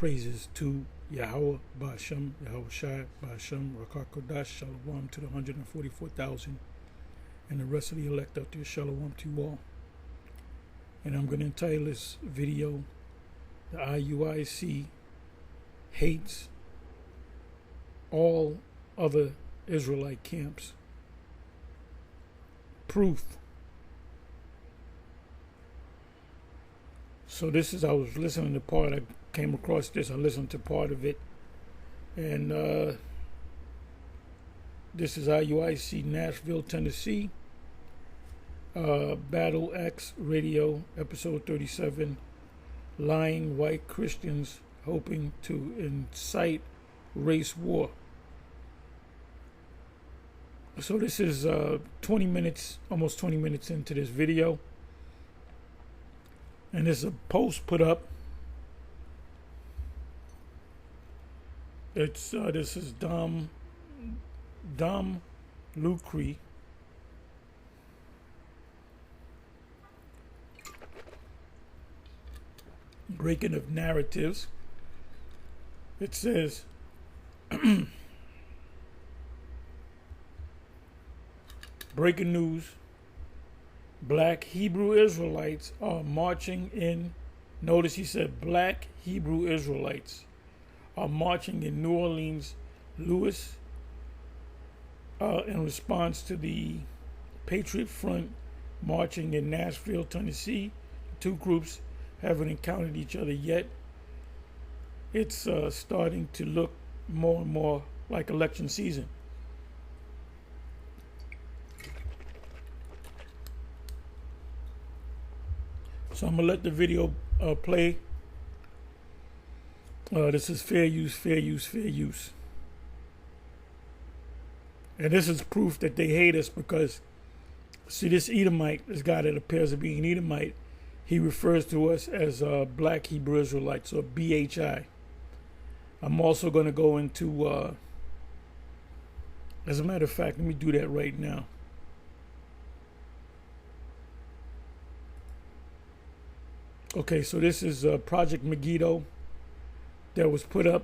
praises to Yahweh Ba'Shem, Yahweh Shai Ba'Shem, Rakakodash, Shalom to the 144,000, and the rest of the elect out there, Shalom to you all. And I'm going to entitle this video, The IUIC Hates All Other Israelite Camps. Proof. So this is, I was listening to part, I came across this, I listened to part of it, and this is IUIC Nashville, Tennessee, Battle Axe Radio, episode 37, Lying White Christians Hoping to Incite Race War. So this is 20 minutes, almost 20 minutes into this video. And there's a post put up. It's this is Dom Lucre. Breaking of narratives. It says breaking news. Black Hebrew Israelites are marching in, notice he said black Hebrew Israelites are marching in New Orleans, Louis, in response to the Patriot Front marching in Nashville, Tennessee. The two groups haven't encountered each other yet. It's starting to look more and more like election season. So I'm going to let the video play. This is fair use, fair use, fair use. And this is proof that they hate us because, see, this Edomite, this guy that appears to be an Edomite, he refers to us as Black Hebrew Israelites, or BHI. I'm also going to go into, as a matter of fact, let me do that right now. Okay, so this is Project Megiddo that was put out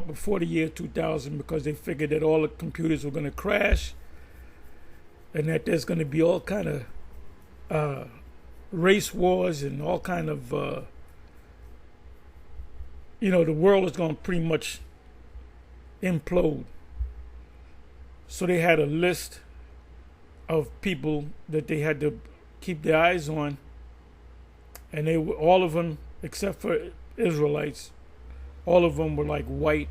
before the year 2000 because they figured that all the computers were going to crash and that there's going to be all kind of race wars and all kind of, the world is going to pretty much implode. So they had a list of people that they had to keep their eyes on. And they were, all of them, except for Israelites, all of them were like white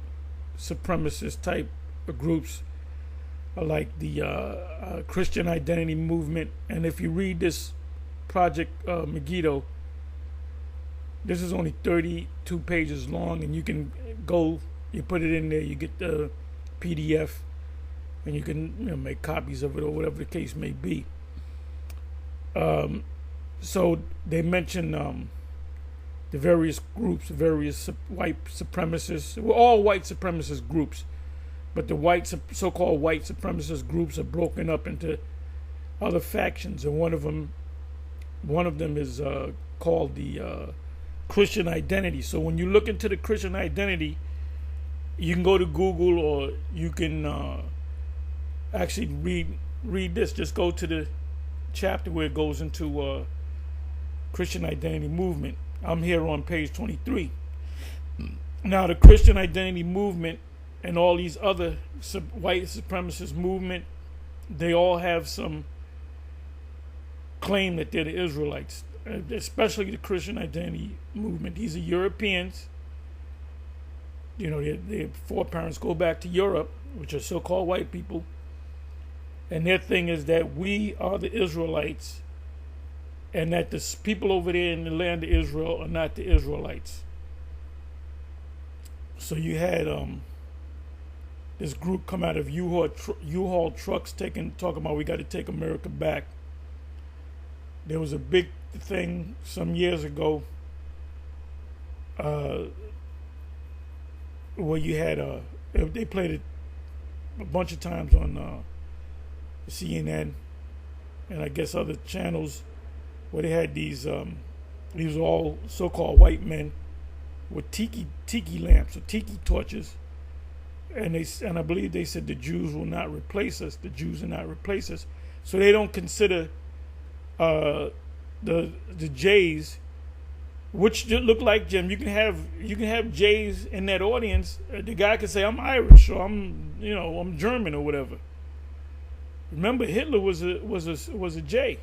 supremacist type of groups, like the Christian identity movement. And if you read this Project Megiddo, this is only 32 pages long, and you can go, you put it in there, you get the PDF, and you can make copies of it or whatever the case may be. So they mentioned the various groups, various white supremacists. We're all white supremacist groups, but the so-called white supremacist groups are broken up into other factions, and one of them is called the Christian identity. So when you look into the Christian identity, you can go to Google, or you can actually read this. Just go to the chapter where it goes into Christian identity movement. I'm here on page 23. Now, the Christian identity movement and all these other white supremacist movement, they all have some claim that they're the Israelites, especially the Christian identity movement. These are Europeans. Their foreparents go back to Europe, which are so-called white people. And their thing is that we are the Israelites, and that the people over there in the land of Israel are not the Israelites. So you had this group come out of U-Haul trucks talking about we got to take America back. There was a big thing some years ago where you had they played it a bunch of times on CNN and I guess other channels, where they had these all so-called white men with tiki lamps or tiki torches, and I believe they said the Jews will not replace us. The Jews will not replace us. So they don't consider the Jays, which look like Jim. You can have Jays in that audience. The guy can say, "I'm Irish," or I'm German," or whatever. Remember, Hitler was a J.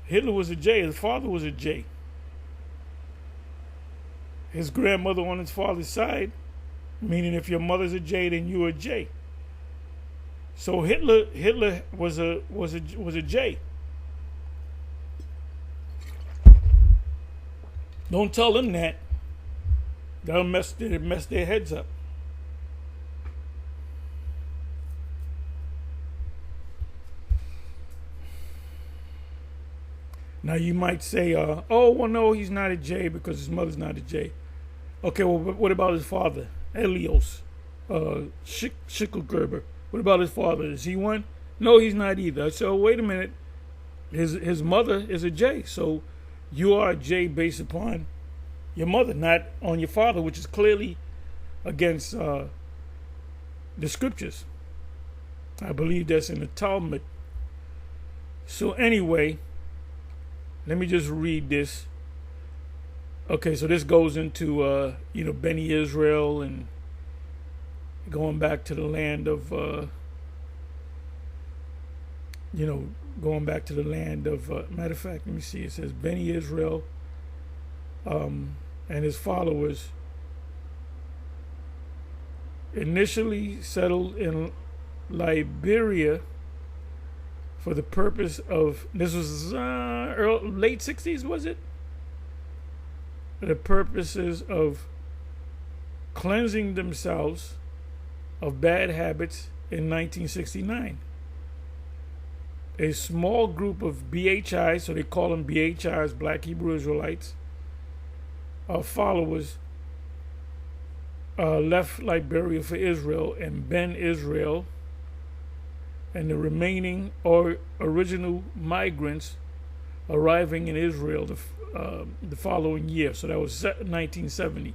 Hitler was a J. His father was a J. His grandmother on his father's side, meaning if your mother's a J, then you're a J. So Hitler was a J. Don't tell them that. That'll mess their heads up. Now you might say, oh, well, no, he's not a J because his mother's not a J. Okay, well, what about his father? Elios, Schicklgerber. What about his father? Is he one? No, he's not either. So wait a minute. His mother is a J. So you are a J based upon your mother, not on your father, which is clearly against the scriptures. I believe that's in the Talmud. So anyway, let me just read this. Okay, so this goes into Beni Israel and going back to the land of matter of fact, let me see. It says Beni Israel and his followers initially settled in Liberia for the purpose of, this was late 60s, was it? For the purposes of cleansing themselves of bad habits in 1969. A small group of BHI, so they call them BHIs, Black Hebrew Israelites, followers, left Liberia for Israel and Ben Israel, and the remaining or original migrants arriving in Israel the following year. So that was 1970.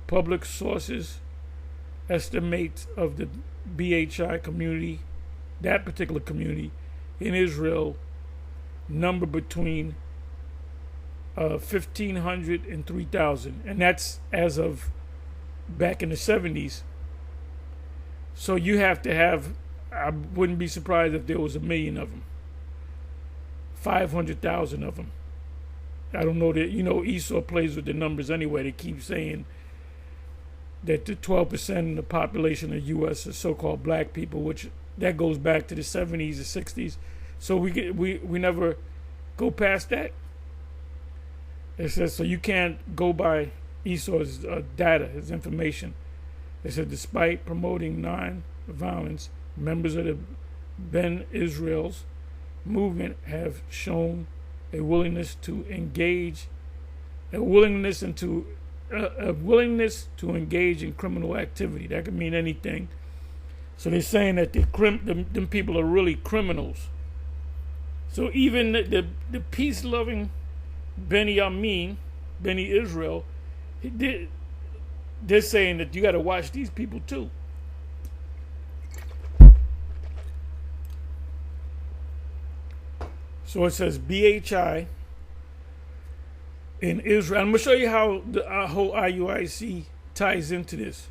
Public sources estimate of the BHI community, that particular community in Israel, number between 1,500 and 3,000. And that's as of back in the 70s. So you have to have, I wouldn't be surprised if there was 1 million of them. 500,000 of them. I don't know that, Esau plays with the numbers anyway. They keep saying that the 12% of the population of the U.S. is so-called black people, which that goes back to the 70s and 60s. So we never go past that. It says, so you can't go by Esau's data, his information. It said, despite promoting non-violence, members of the Ben Israel's movement have shown a willingness to engage in criminal activity. That could mean anything. So they're saying that them people are really criminals. So even the peace-loving Beni Israel, they're saying that you got to watch these people too. So it says BHI in Israel. I'm going to show you how the whole IUIC ties into this.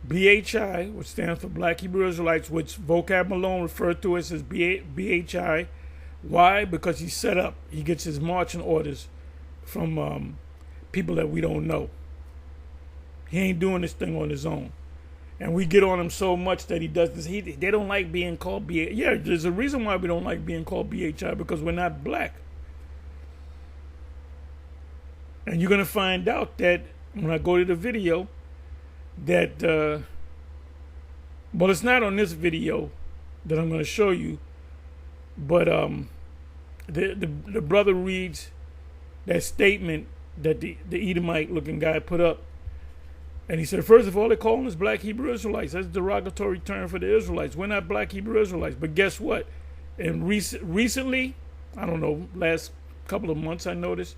BHI, which stands for Black Hebrew Israelites, which vocab Malone referred to as BHI. Why? Because he's set up. He gets his marching orders from people that we don't know. He ain't doing this thing on his own. And we get on him so much that he does this. They don't like being called BHI. Yeah, there's a reason why we don't like being called BHI, because we're not black. And you're going to find out that when I go to the video that, well, it's not on this video that I'm going to show you, but the brother reads that statement that the Edomite-looking guy put up. And he said, first of all, they're calling us Black Hebrew Israelites. That's a derogatory term for the Israelites. We're not Black Hebrew Israelites. But guess what? And recently, I don't know, last couple of months, I noticed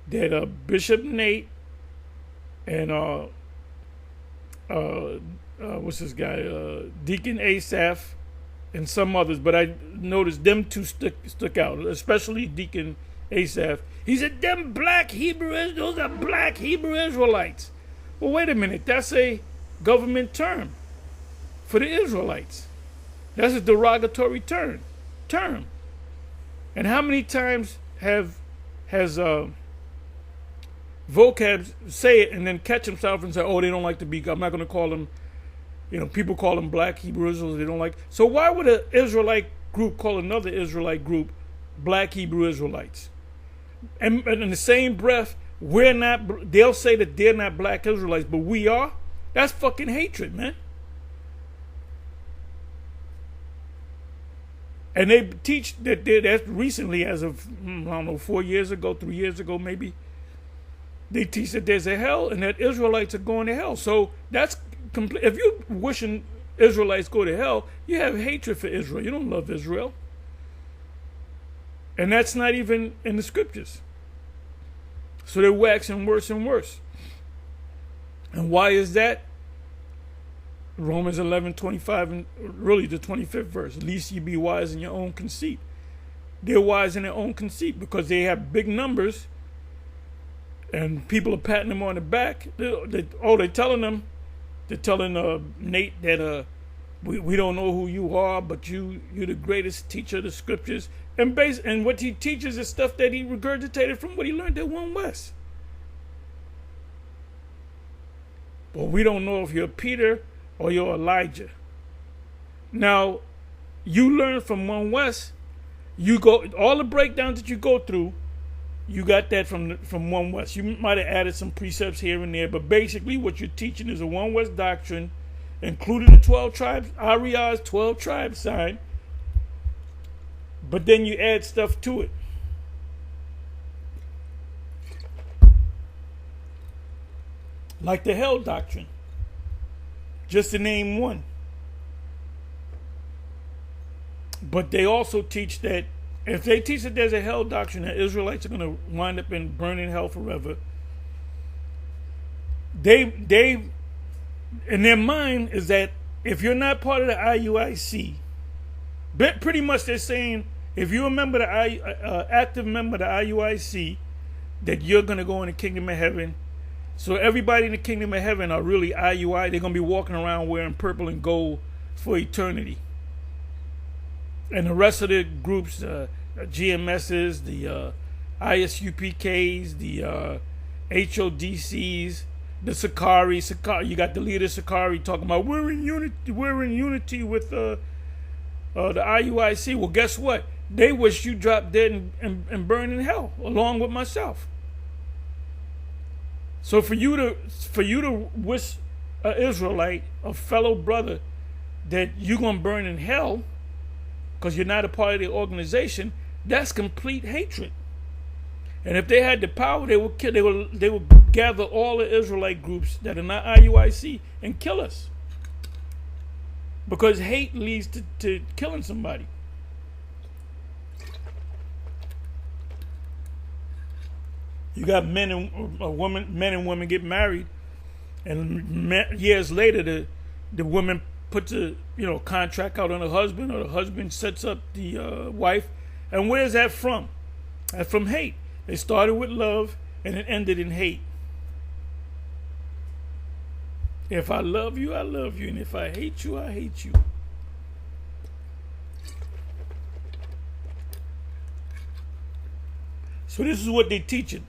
that Bishop Nate and what's this guy, Deacon Asaph, and some others, but I noticed them two stuck out, especially Deacon Asaph. He said, "Them black Hebrews, those are black Hebrew Israelites." Well, wait a minute, that's a government term for the Israelites. That's a derogatory term. And how many times has vocab say it and then catch himself and say, "Oh, they don't like to be." I'm not going to call them. People call them black Hebrew Israelites. They don't like. So why would an Israelite group call another Israelite group black Hebrew Israelites? And in the same breath, we're not. They'll say that they're not black Israelites, but we are. That's fucking hatred, man. And they teach that that's recently, as of, I don't know, 4 years ago, 3 years ago maybe, they teach that there's a hell and that Israelites are going to hell. So that's complete. If you're wishing Israelites go to hell, you have hatred for Israel. You don't love Israel. And that's not even in the scriptures. So they're waxing worse and worse. And why is that? Romans 11:25, and really the 25th verse. Least ye be wise in your own conceit. They're wise in their own conceit because they have big numbers, and people are patting them on the back. They're telling Nate that we don't know who you are, but you're the greatest teacher of the scriptures. And what he teaches is stuff that he regurgitated from what he learned at One West. But we don't know if you're Peter or you're Elijah. Now, you learn from One West. You go all the breakdowns that you go through. You got that from One West. You might have added some precepts here and there, but basically what you're teaching is a One West doctrine, including the 12 tribes, Ariah's 12 tribes sign. But then you add stuff to it. Like the hell doctrine. Just to name one. But they also teach that if they teach that there's a hell doctrine, that Israelites are going to wind up in burning hell forever, they in their mind is that if you're not part of the IUIC, pretty much they're saying if you're a member of the active member of the IUIC, that you're going to go in the kingdom of heaven. So everybody in the kingdom of heaven are really IUI. They're going to be walking around wearing purple and gold for eternity. And the rest of the groups, GMSs, the ISUPKs, the HODCs, the Sakari, you got the leader Sakari talking about we're in unity with the IUIC. Well, guess what? They wish you dropped dead and burned in hell along with myself. So for you to wish an Israelite, a fellow brother, that you're gonna burn in hell because you're not a part of the organization, that's complete hatred. And if they had the power, they would gather all the Israelite groups that are not IUIC and kill us. Because hate leads to killing somebody. You got men and women get married, and years later the woman puts a contract out on the husband, or the husband sets up the wife. And where's that from? That's from hate. It started with love and it ended in hate. If I love you, I love you, and if I hate you, I hate you. So this is what they're teaching.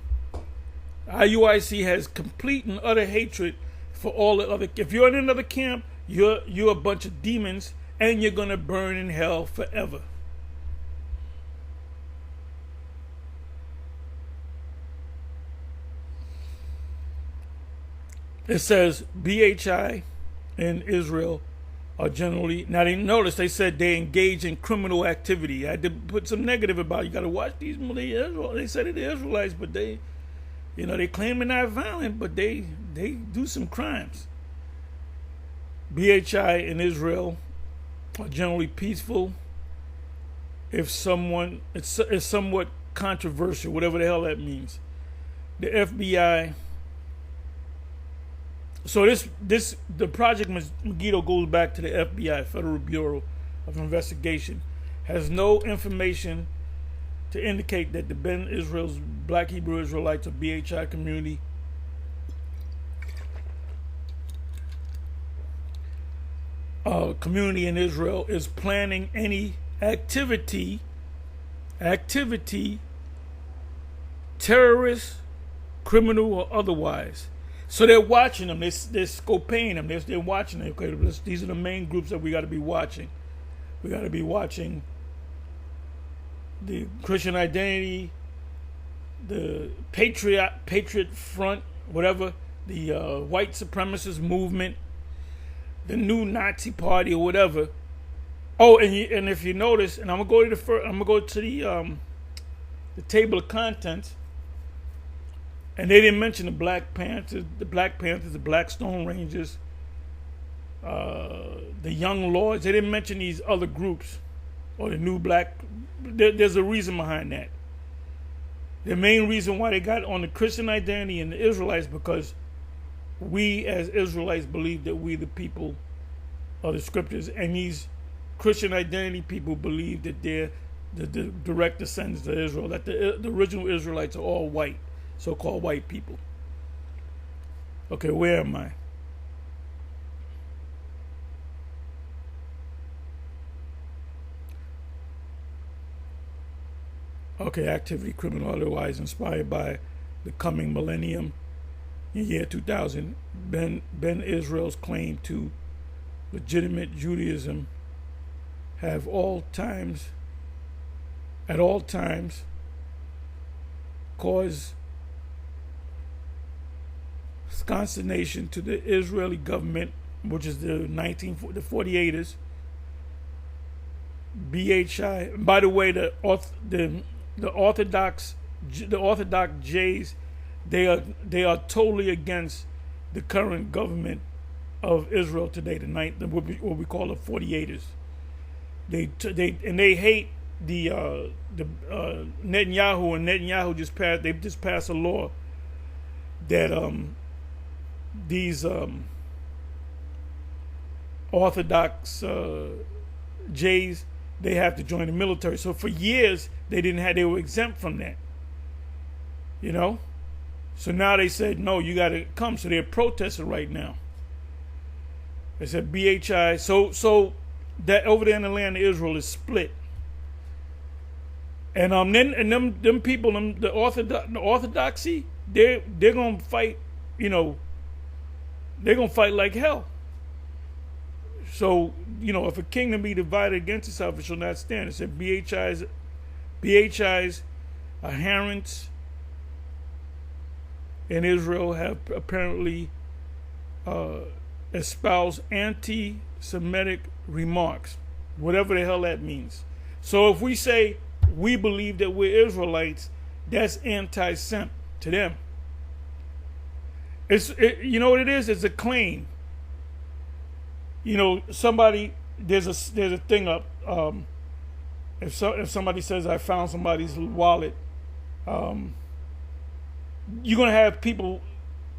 IUIC has complete and utter hatred for all the other. If you're in another camp, you're a bunch of demons, and you're gonna burn in hell forever. It says BHI in Israel are generally, now they said they engage in criminal activity. I had to put some negative about it. You got to watch these. They said they're Israelites, but they claim they're not violent, but they do some crimes. BHI in Israel are generally peaceful. It's somewhat controversial, whatever the hell that means. the FBI. So the Project Megiddo goes back to the FBI, Federal Bureau of Investigation, has no information to indicate that the Ben Israel's Black Hebrew Israelites or BHI community community in Israel is planning any activity, terrorist, criminal, or otherwise. So they're watching them. They're scoping them. They're watching them. Okay, these are the main groups that we got to be watching. We got to be watching the Christian Identity, the Patriot Front, whatever, the white supremacist movement, the new Nazi Party or whatever. Oh, and if you notice, and I'm gonna go to the table of contents, and they didn't mention the Black Panthers, the Black Stone Rangers, the Young Lords. They didn't mention these other groups or the new black. There's a reason behind that. The main reason why they got on the Christian Identity and the Israelites, because we as Israelites believe that we the people of the scriptures, and these Christian Identity people believe that they're the direct descendants of Israel, that the original Israelites are all white, so-called white people. Okay, where am I? Okay, activity, criminal, otherwise, inspired by the coming millennium. In year 2000, Ben Israel's claim to legitimate Judaism have at all times caused consternation to the Israeli government, which is the 48ers, BHI. By the way, the Orthodox Jays, they are totally against the current government of Israel today. What we call the 48ers. They hate the Netanyahu, and Netanyahu just passed a law that these Orthodox Jays, they have to join the military. So for years they were exempt from that. You know? So now they said, no, you gotta come. So they're protesting right now. They said BHI, so that over there in the land of Israel is split. And them people, the orthodoxy, they're gonna fight, they're gonna fight like hell. So, if a kingdom be divided against itself, it shall not stand. It said BHI's adherents in Israel have apparently espoused anti-Semitic remarks, whatever the hell that means. So if we say we believe that we're Israelites, that's anti-Sem to them. You know what it is? It's a claim. There's a thing up. If somebody says I found somebody's wallet, you're gonna have people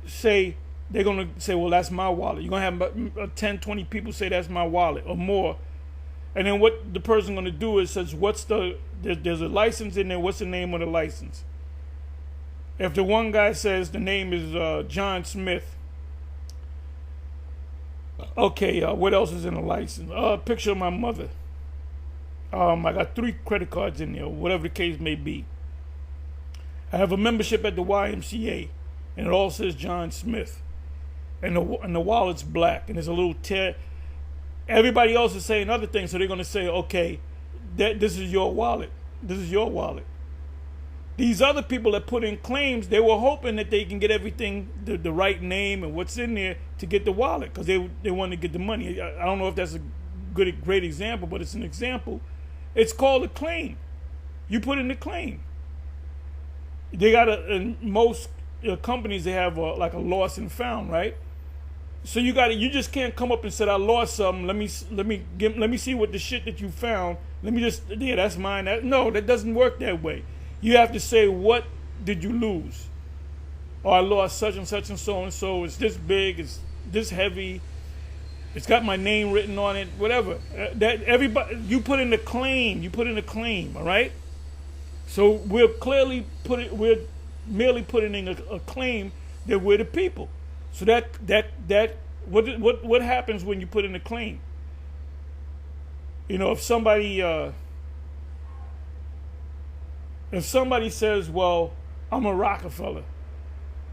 say, they're gonna say, well, that's my wallet. You're gonna have 10, 20 people say that's my wallet or more, and then what the person gonna do is says, there's a license in there. What's the name of the license? If the one guy says the name is John Smith. Okay, what else is in the license? Picture of my mother. I got 3 credit cards in there, whatever the case may be. I have a membership at the YMCA, and it all says John Smith. And the wallet's black, and there's a little tear. Everybody else is saying other things, so they're going to say, okay, this is your wallet. This is your wallet. These other people that put in claims, they were hoping that they can get everything, the right name and what's in there to get the wallet, because they want to get the money. I don't know if that's a great example, but it's an example. It's called a claim. You put in the claim. They got in most companies, they have like a lost and found, right? So you just can't come up and say, I lost something. Let me see what the shit that you found. That's mine. No, that doesn't work that way. You have to say, what did you lose? oh, I lost such and such and so and so. It's this big. It's this heavy. It's got my name written on it. Whatever. That everybody, you put in a claim. You put in a claim. All right. So we're merely putting in a claim that we're the people. So what happens when you put in a claim? You know, if somebody says, well, I'm a Rockefeller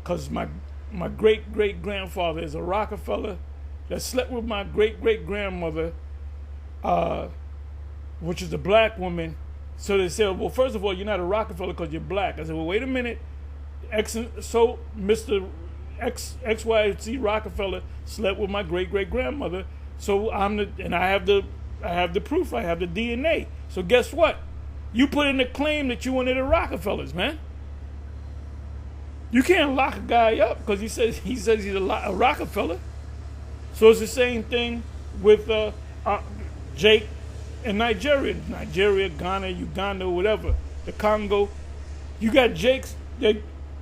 because my great great grandfather is a Rockefeller that slept with my great great grandmother, which is a black woman. So they said, well, first of all, you're not a Rockefeller because you're black. I said, well, wait a minute. So Mr. XYZ Rockefeller slept with my great great grandmother. So I have the proof. I have the DNA. So guess what? You put in a claim that you one of the Rockefellers, man. You can't lock a guy up because he says he's a Rockefeller. So it's the same thing with Jake in Nigeria, Ghana, Uganda, whatever, the Congo. You got Jakes that,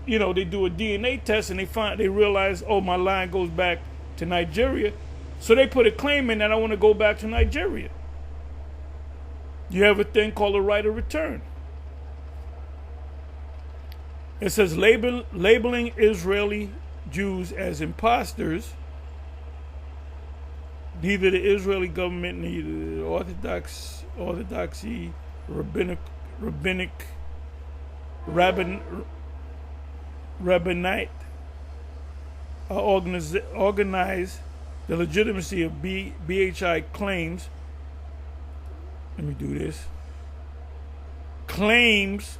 you know, they do a DNA test and they realize, oh, my line goes back to Nigeria. So they put a claim in that I want to go back to Nigeria. You have a thing called a right of return. It says labeling Israeli Jews as imposters. Neither the Israeli government, neither the Orthodoxy, rabbinite organize the legitimacy of BHI claims. Let me do this. Claims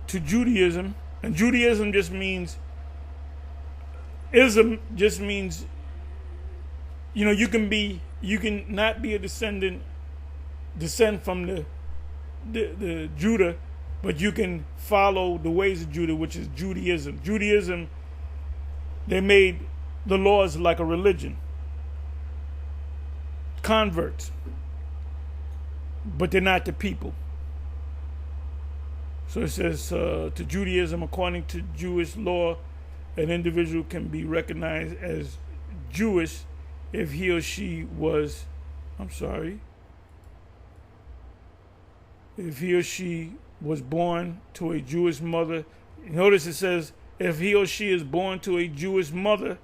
to Judaism, and Judaism just means ism. Just means, you know, you can not be a descend from the Judah, but you can follow the ways of Judah, which is Judaism. Judaism, they made the laws like a religion. Converts, but they're not the people. So it says, to Judaism, according to Jewish law, an individual can be recognized as Jewish if he or she was, if he or she was born to a Jewish mother. Notice it says, if he or she is born to a Jewish mother,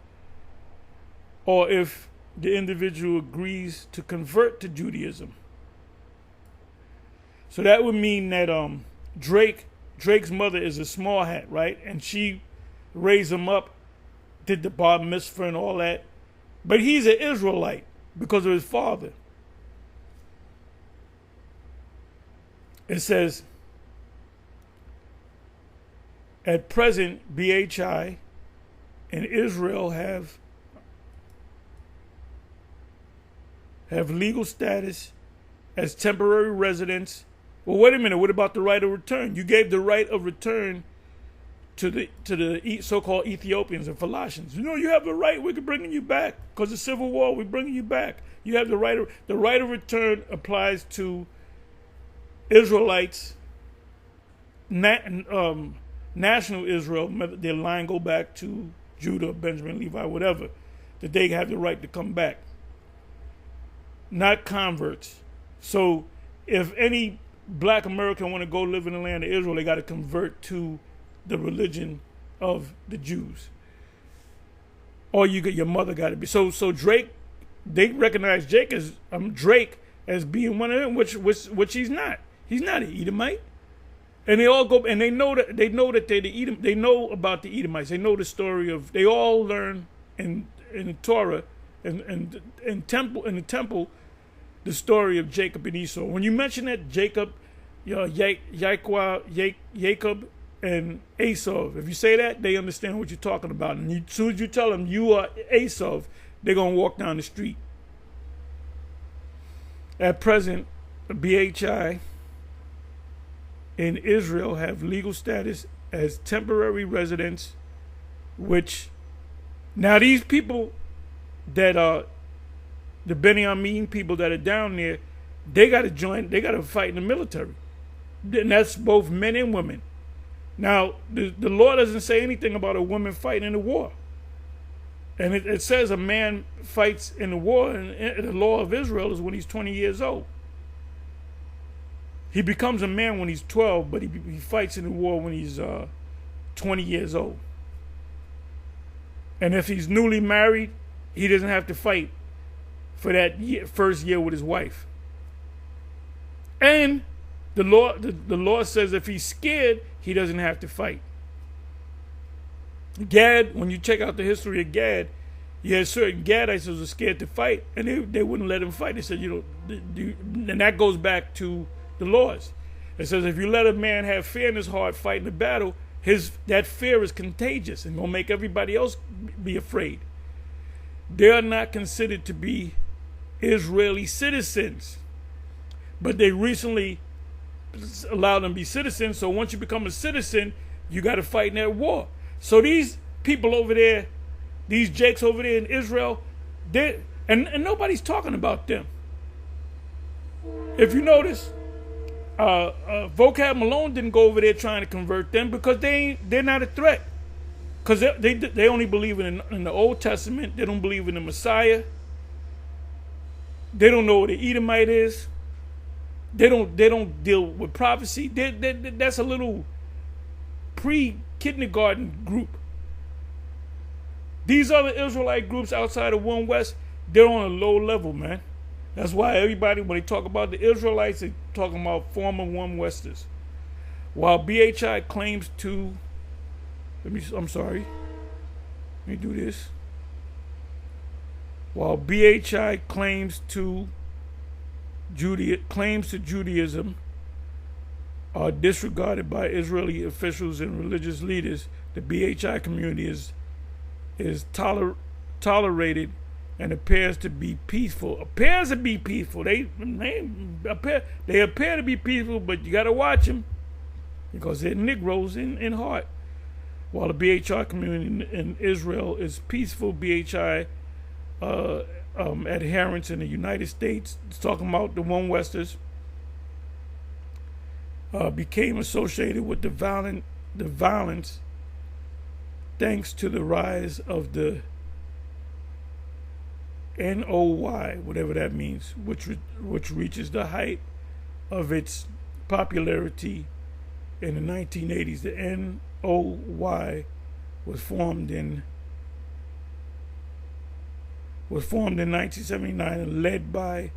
or if the individual agrees to convert to Judaism. So that would mean that Drake's mother is a small hat, right? And she raised him up, did the bar mitzvah and all that. But he's an Israelite because of his father. It says, at present, BHI and Israel have legal status as temporary residents. Well, wait a minute. What about the right of return? You gave the right of return to the so-called Ethiopians and Falashans. You know, you have the right. We're bringing you back because of the Civil War. We're bringing you back. You have the right of return applies to Israelites, national Israel. Their line go back to Judah, Benjamin, Levi, whatever. That they have the right to come back. Not converts. So if any black American want to go live in the land of Israel, they got to convert to the religion of the Jews. Or your mother got to be. So Drake, they recognize Drake as being one of them, which he's not. He's not an Edomite. And they all go and they know that they're the Edom. They know about the Edomites. They know the story of. They all learn in the Torah and in the temple, the story of Jacob and Esau. When you mention that Jacob, Jacob and Esau, if you say that, they understand what you're talking about. And as soon as you tell them you are Esau, they're gonna walk down the street. At present, BHI in Israel have legal status as temporary residents, which now these people that are the Benjamin people that are down there, they got to join. They got to fight in the military, and that's both men and women. Now, the law doesn't say anything about a woman fighting in the war. And it says a man fights in the war, and the law of Israel is when he's 20 years old. He becomes a man when he's 12, but he fights in the war when he's 20 years old. And if he's newly married, he doesn't have to fight for that first year with his wife. And the law says if he's scared, he doesn't have to fight. Gad, when you check out the history of Gad, you had certain Gadites who were scared to fight, and they wouldn't let him fight. They said, and that goes back to the laws. It says if you let a man have fear in his heart fighting the battle, that fear is contagious and will make everybody else be afraid. They are not considered to be Israeli citizens, but they recently allowed them to be citizens. So once you become a citizen, you got to fight in that war. So these people over there, these jakes over there in Israel, and nobody's talking about them. If you notice, Vocab Malone didn't go over there trying to convert them because they're not a threat. Because they only believe in the Old Testament. They don't believe in the Messiah. They don't know what the Edomite is. They don't deal with prophecy. That's a little pre-kindergarten group. These other Israelite groups outside of One West, they're on a low level, man. That's why everybody, when they talk about the Israelites, they're talking about former One Westers. While BHI claims to, let me do this. While BHI claims to Judaism are disregarded by Israeli officials and religious leaders, the BHI community is tolerated and appears to be peaceful. Appears to be peaceful. They appear to be peaceful, but you got to watch them because they're Negroes in heart. While the BHI community in Israel is peaceful, BHI adherents in the United States, talking about the One Westers, became associated with the violence thanks to the rise of the NOY, whatever that means, which reaches the height of its popularity in the 1980s. The NOY was formed in 1979 and led by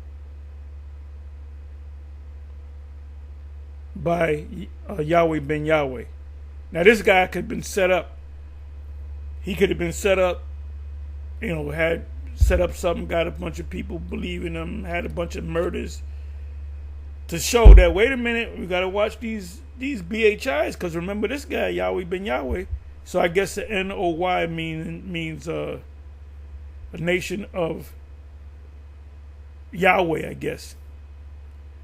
Yahweh Ben Yahweh. Now this guy could have been set up. He could have been set up, had set up something, got a bunch of people believing him, had a bunch of murders to show that, wait a minute, we got to watch these BHIs, because remember this guy, Yahweh Ben Yahweh. So I guess the NOY means a nation of Yahweh, I guess.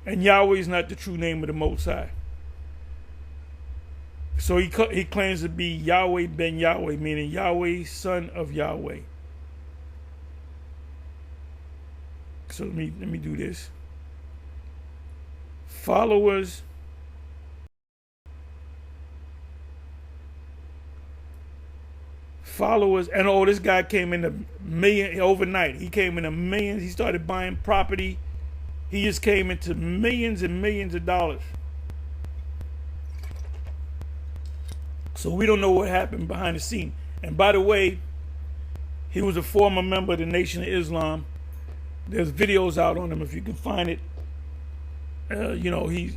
And Yahweh is not the true name of the Most High. So he claims to be Yahweh Ben Yahweh, meaning Yahweh, son of Yahweh. So let me do this. Followers and this guy came in $1 overnight. He came into millions. He started buying property. He just came into millions and millions of dollars. So we don't know what happened behind the scene. And by the way, he was a former member of the Nation of Islam. There's videos out on him if you can find it. We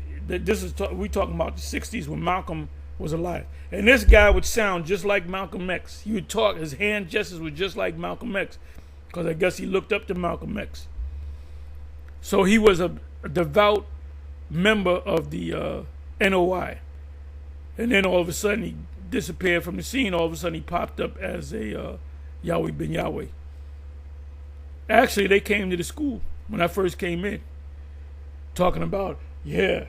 talking about the 60s when Malcolm was alive. And this guy would sound just like Malcolm X. He would talk, his hand gestures were just like Malcolm X, because I guess he looked up to Malcolm X. So he was a devout member of the NOI. And then all of a sudden he disappeared from the scene. All of a sudden he popped up as a Yahweh Ben Yahweh. Actually, they came to the school when I first came in, talking about, we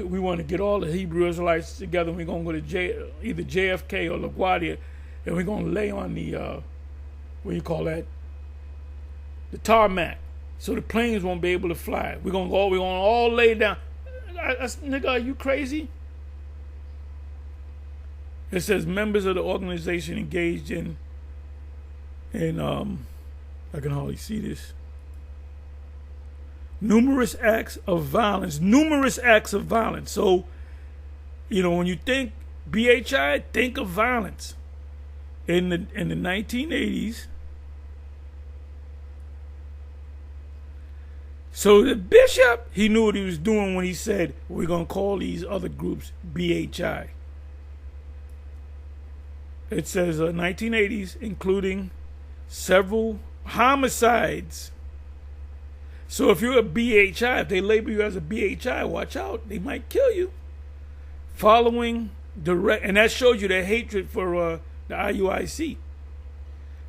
want to get all the Hebrew Israelites together. We're going to go to either JFK or LaGuardia, and we're going to lay on the, the tarmac. so the planes won't be able to fly. We're gonna all lay down. Nigga, are you crazy? It says members of the organization engaged in I can hardly see this. Numerous acts of violence. So, when you think BHI, think of violence. In the 1980s, so the bishop, he knew what he was doing when he said, we're going to call these other groups BHI. It says 1980s, including several homicides. So if you're a BHI, if they label you as a BHI, watch out. They might kill you. Following direct, and that shows you their hatred for the IUIC.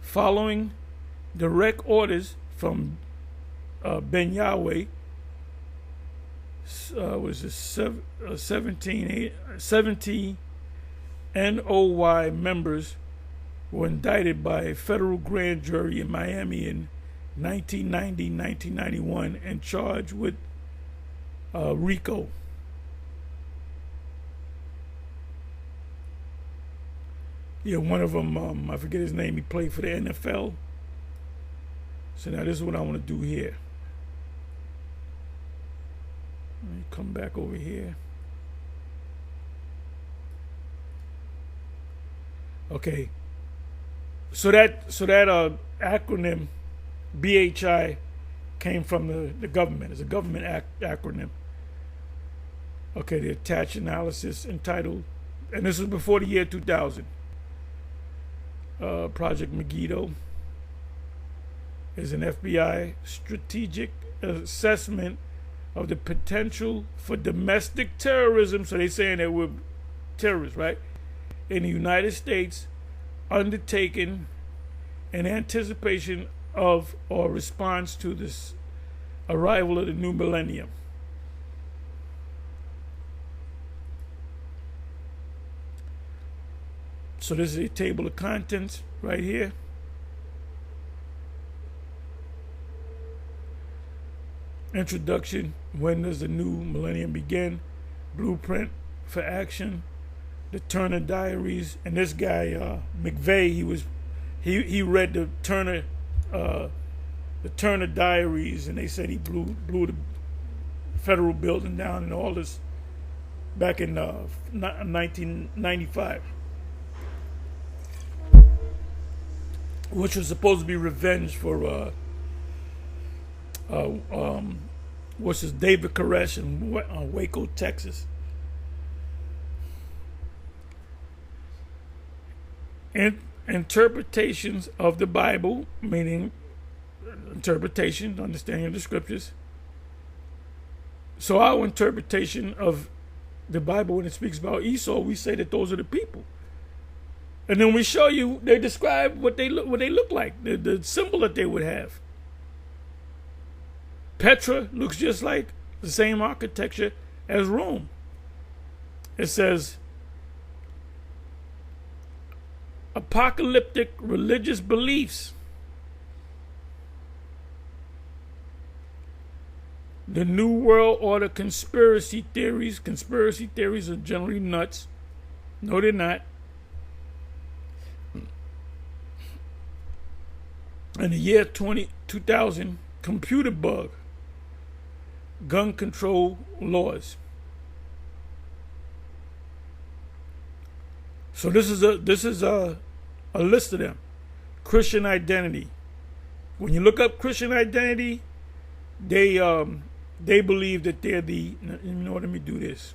Following direct orders from Ben Yahweh, was it 17 NOY members were indicted by a federal grand jury in Miami in 1990, 1991 and charged with RICO. Yeah, one of them, I forget his name, he played for the NFL. So now this is what I want to do here. Let me come back over here. Okay. So that acronym BHI came from the government. It's a government acronym. Okay, the attached analysis entitled, and this was before the year 2000. Project Megiddo is an FBI strategic assessment of the potential for domestic terrorism. So they're saying that we're terrorists, right? In the United States, undertaken in anticipation of or response to this arrival of the new millennium. So this is a table of contents right here. Introduction, when does the new millennium begin? Blueprint for action, the Turner Diaries, and this guy McVeigh, he read the Turner Diaries, and they said he blew the federal building down and all this back in 1995, which was supposed to be revenge for what's his David Koresh in Waco, Texas. Interpretations of the Bible, meaning interpretation, understanding of the scriptures. So our interpretation of the Bible, when it speaks about Esau, we say that those are the people. And then we show you, they describe what they look like, the symbol that they would have. Petra looks just like the same architecture as Rome. It says, apocalyptic religious beliefs. The New World Order conspiracy theories. Conspiracy theories are generally nuts. No, they're not. In the year 2000, computer bug. Gun control laws. So this is a list of them. Christian identity. When you look up Christian identity, they believe that they're the. Let me do this.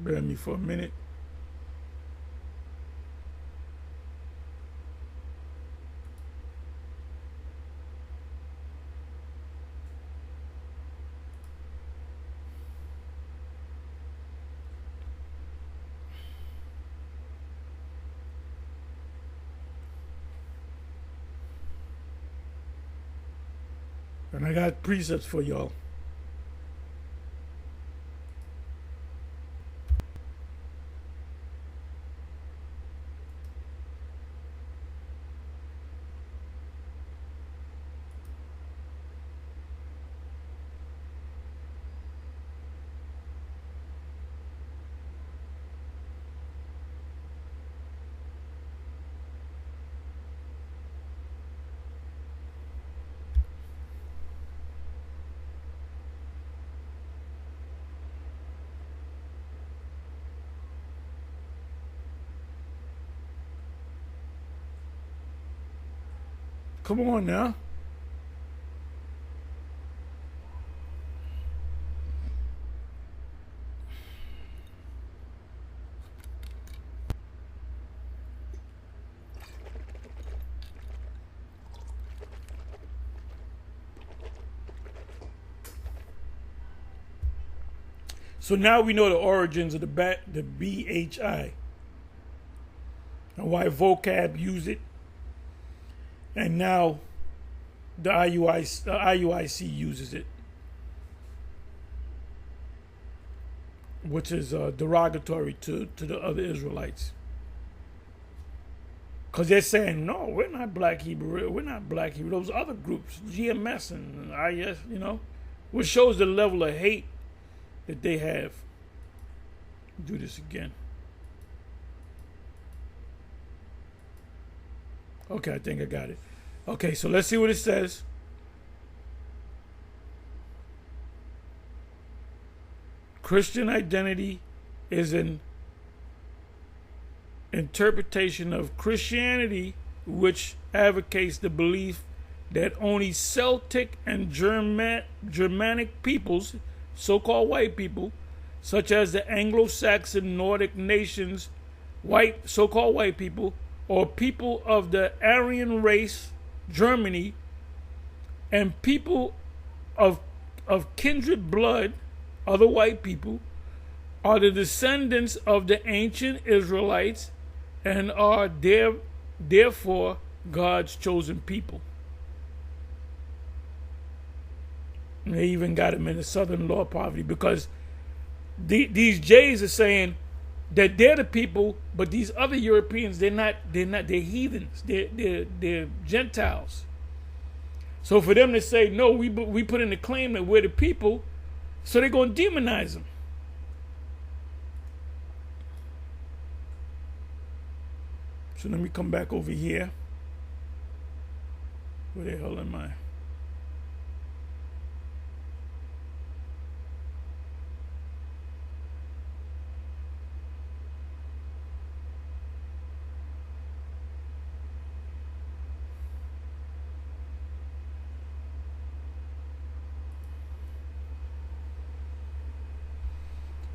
Bear with me for a minute. And I got precepts for y'all. Come on now. So now we know the origins of the BHI and why vocab use it, and now the IUIC uses it, which is derogatory to the other Israelites, because they're saying, no, we're not Black Hebrew, we're not Black Hebrew. Those other groups, GMS and IS, which shows the level of hate that they have. Do this again. Okay, I think I got it. Okay, so let's see what it says. Christian identity is an interpretation of Christianity which advocates the belief that only Celtic and Germanic peoples, so-called white people, such as the Anglo-Saxon Nordic nations, so-called white people, or people of the Aryan race, Germany, and people of kindred blood, other white people, are the descendants of the ancient Israelites and are therefore God's chosen people. And they even got them in the Southern Law Poverty, because these Jays are saying that they're the people, but these other Europeans, they're heathens, they're Gentiles. So for them to say, no, we put in the claim that we're the people, so they're going to demonize them. So let me come back over here. Where the hell am I?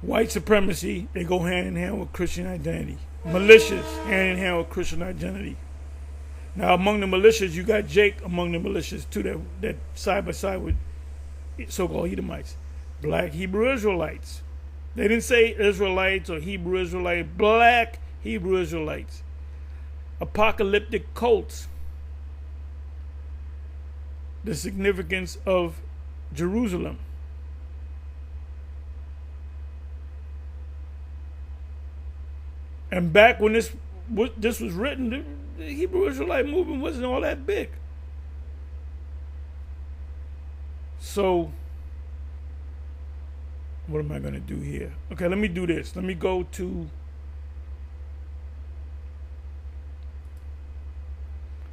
White supremacy, they go hand in hand with Christian identity. Militias, hand in hand with Christian identity. Now, among the militias, you got Jake among the militias too, that side by side with so-called Edomites. Black Hebrew Israelites. They didn't say Israelites or Hebrew Israelites. Black Hebrew Israelites. Apocalyptic cults. The significance of Jerusalem. And back when this was written, the Hebrew Israelite movement wasn't all that big. So, what am I going to do here? Okay, let me do this. Let me go to...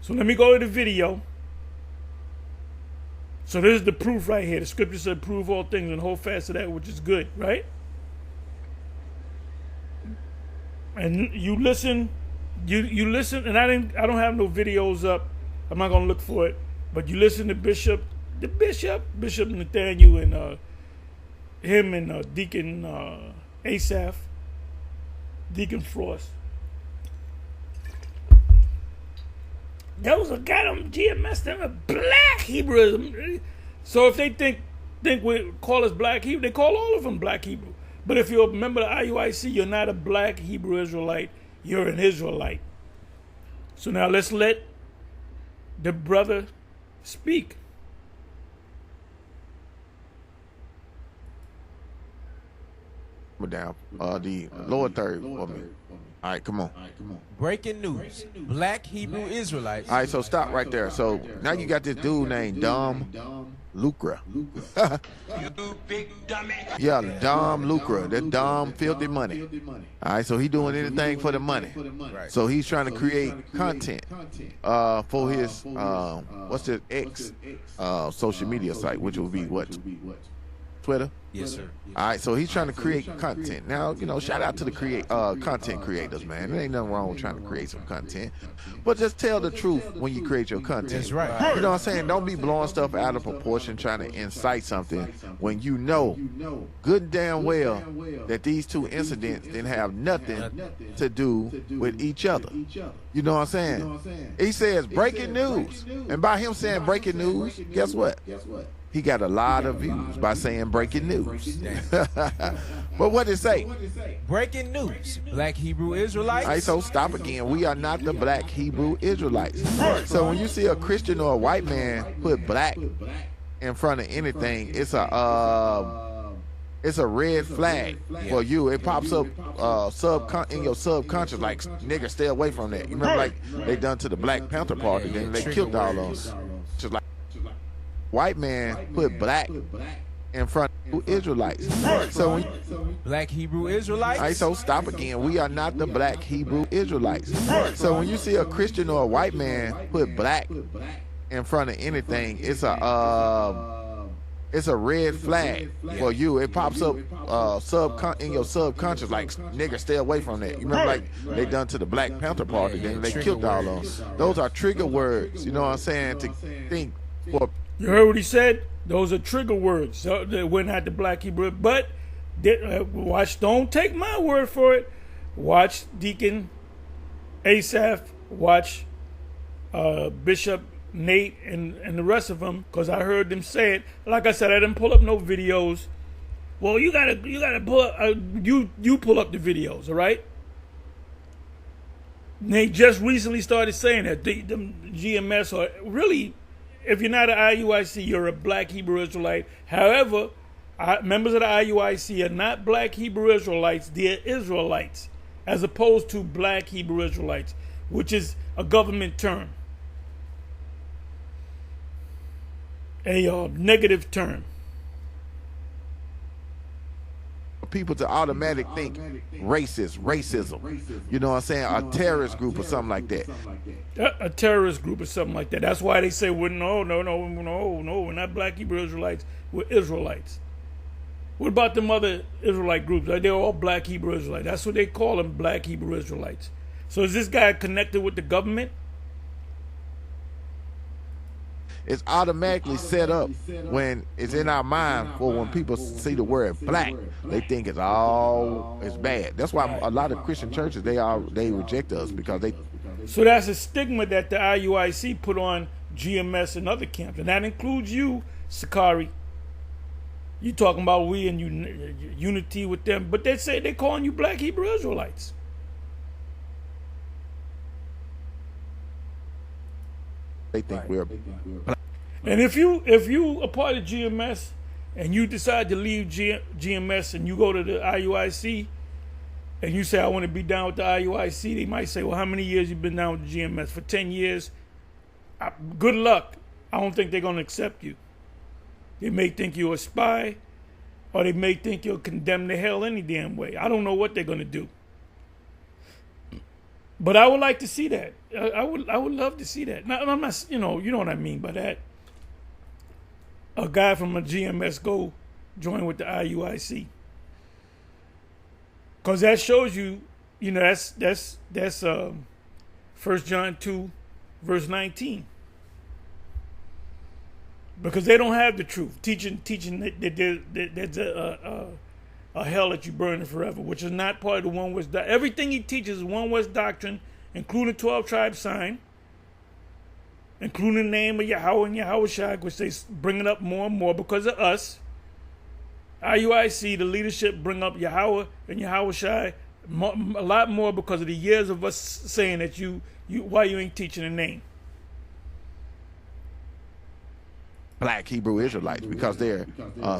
So let me go to the video. So this is the proof right here. The scripture said, prove all things and hold fast to that which is good, right? And you listen, you listen, and I don't have no videos up. I'm not gonna look for it. But you listen to Bishop Nathaniel, and him and Deacon Asaph, Deacon Frost. Those are goddamn GMS, them are Black Hebrew. So if they think we call us Black Hebrew, they call all of them Black Hebrew. But if you're a member of the IUIC, you're not a Black Hebrew Israelite. You're an Israelite. So now let's let the brother speak. Down the lower third for me. All right, come on. Breaking news. Black Hebrew Israelites. All right, so stop right there. So now you got this dude named Dom Lucra. You big dummy. Yeah, Dom Lucra. That Dom filthy money. All right, so he doing anything for the money. Right. So he's trying to create content for his what's his social media site, which will be what? Twitter? Yes, sir. All right, so he's trying to create content. Now, shout out to the content creators, man. There ain't nothing wrong with trying to create some content. But just tell the truth when you create your content. That's right. You know what I'm saying? Don't be blowing stuff out of proportion trying to incite something when you know good and damn well that these two incidents didn't have nothing to do with each other. You know what I'm saying? He says breaking news. And by him saying breaking news, guess what? He got a lot of views by saying breaking news. But what did it say? Breaking news. Black Hebrew Israelites. All right, so stop again. We are not the black Hebrew Israelites. So when you see a Christian or a white man put black in front of anything, it's a red flag for you. It pops up in your subconscious like, nigga, stay away from that. You remember like they done to the Black Panther Party, then they killed all of them. Just like white man put black in front of Israelites. So when Black Hebrew Israelites. all right, so stop again. We are not the black Hebrew Israelites. So when you see a Christian or a white man put black in front of anything, it's a red flag for you. It pops up in your subconscious like, nigga, stay away from that. You remember like they done to the Black Panther Party, then they killed all of them. Those are trigger words, you know what I'm saying, to think for. You heard what he said? Those are trigger words. So we're not the black Hebrew. But watch, don't take my word for it. Watch Deacon Asaph, watch Bishop Nate and the rest of them, because I heard them say it. Like I said, I didn't pull up no videos. Well, you gotta pull up, you pull up the videos, all right? They just recently started saying that the GMS, or really, if you're not an IUIC, you're a black Hebrew Israelite. However, members of the IUIC are not black Hebrew Israelites, they're Israelites, as opposed to black Hebrew Israelites, which is a government term. A negative term. People to automatic think racism, you know what I'm saying, a terrorist group or something like that. A terrorist group or something like that. That's why they say, well, no, we're not black Hebrew Israelites, we're Israelites. What about them other Israelite groups? They're all black Hebrew Israelites. That's what they call them, black Hebrew Israelites. So is this guy connected with the government? It's automatically set up when it's in our mind for when people see the word black, they think it's bad. That's why a lot of Christian churches, they reject us, because they. So that's a stigma that the IUIC put on GMS and other camps, and that includes you, Sakari. You talking about we and unity with them, but they say they're calling you black Hebrew Israelites. They think we're. And if you are part of GMS and you decide to leave GMS and you go to the IUIC and you say, I want to be down with the IUIC, they might say, well, how many years you been down with the GMS? For 10 years? Good luck. I don't think they're going to accept you. They may think you're a spy, or they may think you're condemned to hell any damn way. I don't know what they're going to do. But I would like to see that. I would love to see that. Now, I'm not, you know what I mean by that. A guy from a GMS go join with the IUIC, because that shows you, that's 1 John 2, verse 19. Because they don't have the truth, teaching that there's a hell that you burn forever, which is not part of the One West doctrine. Everything he teaches is One West doctrine, including 12 tribe sign, including the name of Yahweh and Yahushua, which they bring it up more and more because of us. IUIC, the leadership, bring up Yahweh and Yahushua a lot more because of the years of us saying that why you ain't teaching the name. Black Hebrew Israelites, because they're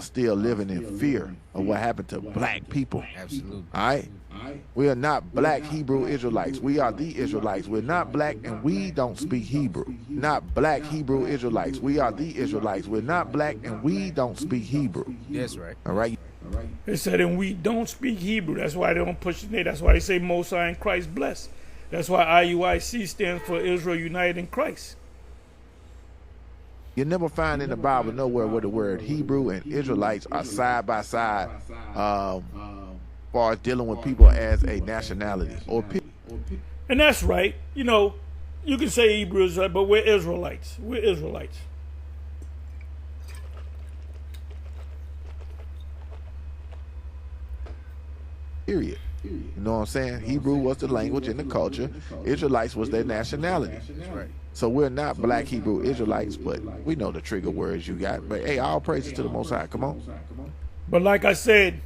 still living in fear of what happened to black people. Absolutely. All right? We are not black Hebrew Israelites. We are the Israelites. We're not black and we don't speak Hebrew. Not black Hebrew Israelites. We are the Israelites. We're not black and we don't speak Hebrew. That's right. All right? They said, and we don't speak Hebrew. That's why they don't push it. That's why they say Most High in Christ bless. That's why IUIC stands for Israel United in Christ. You never find in the Bible nowhere where the word Hebrew and Israelites are side by side, far as dealing with people as a nationality or people. And that's right. You know, you can say Hebrews, but we're Israelites. We're Israelites. Period. You know what I'm saying? Hebrew was the language and the culture. Israelites was their nationality. That's right. So we're not black Hebrew Israelites, but we know the trigger words you got. But hey, all praises to the Most High. Come on. But like I said,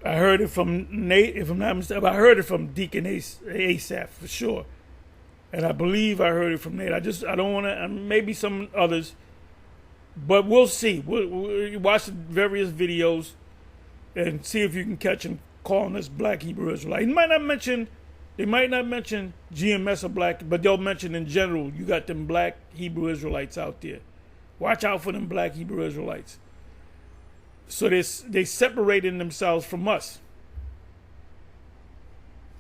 I heard it from Nate, if I'm not mistaken. I heard it from Deacon Asaph for sure. And I believe I heard it from Nate. I don't want to, maybe some others. But we'll see. We'll watch the various videos and see if you can catch him calling us black Hebrew Israelite. They might not mention GMS or black, but they'll mention in general, you got them black Hebrew Israelites out there. Watch out for them black Hebrew Israelites. So they separating themselves from us,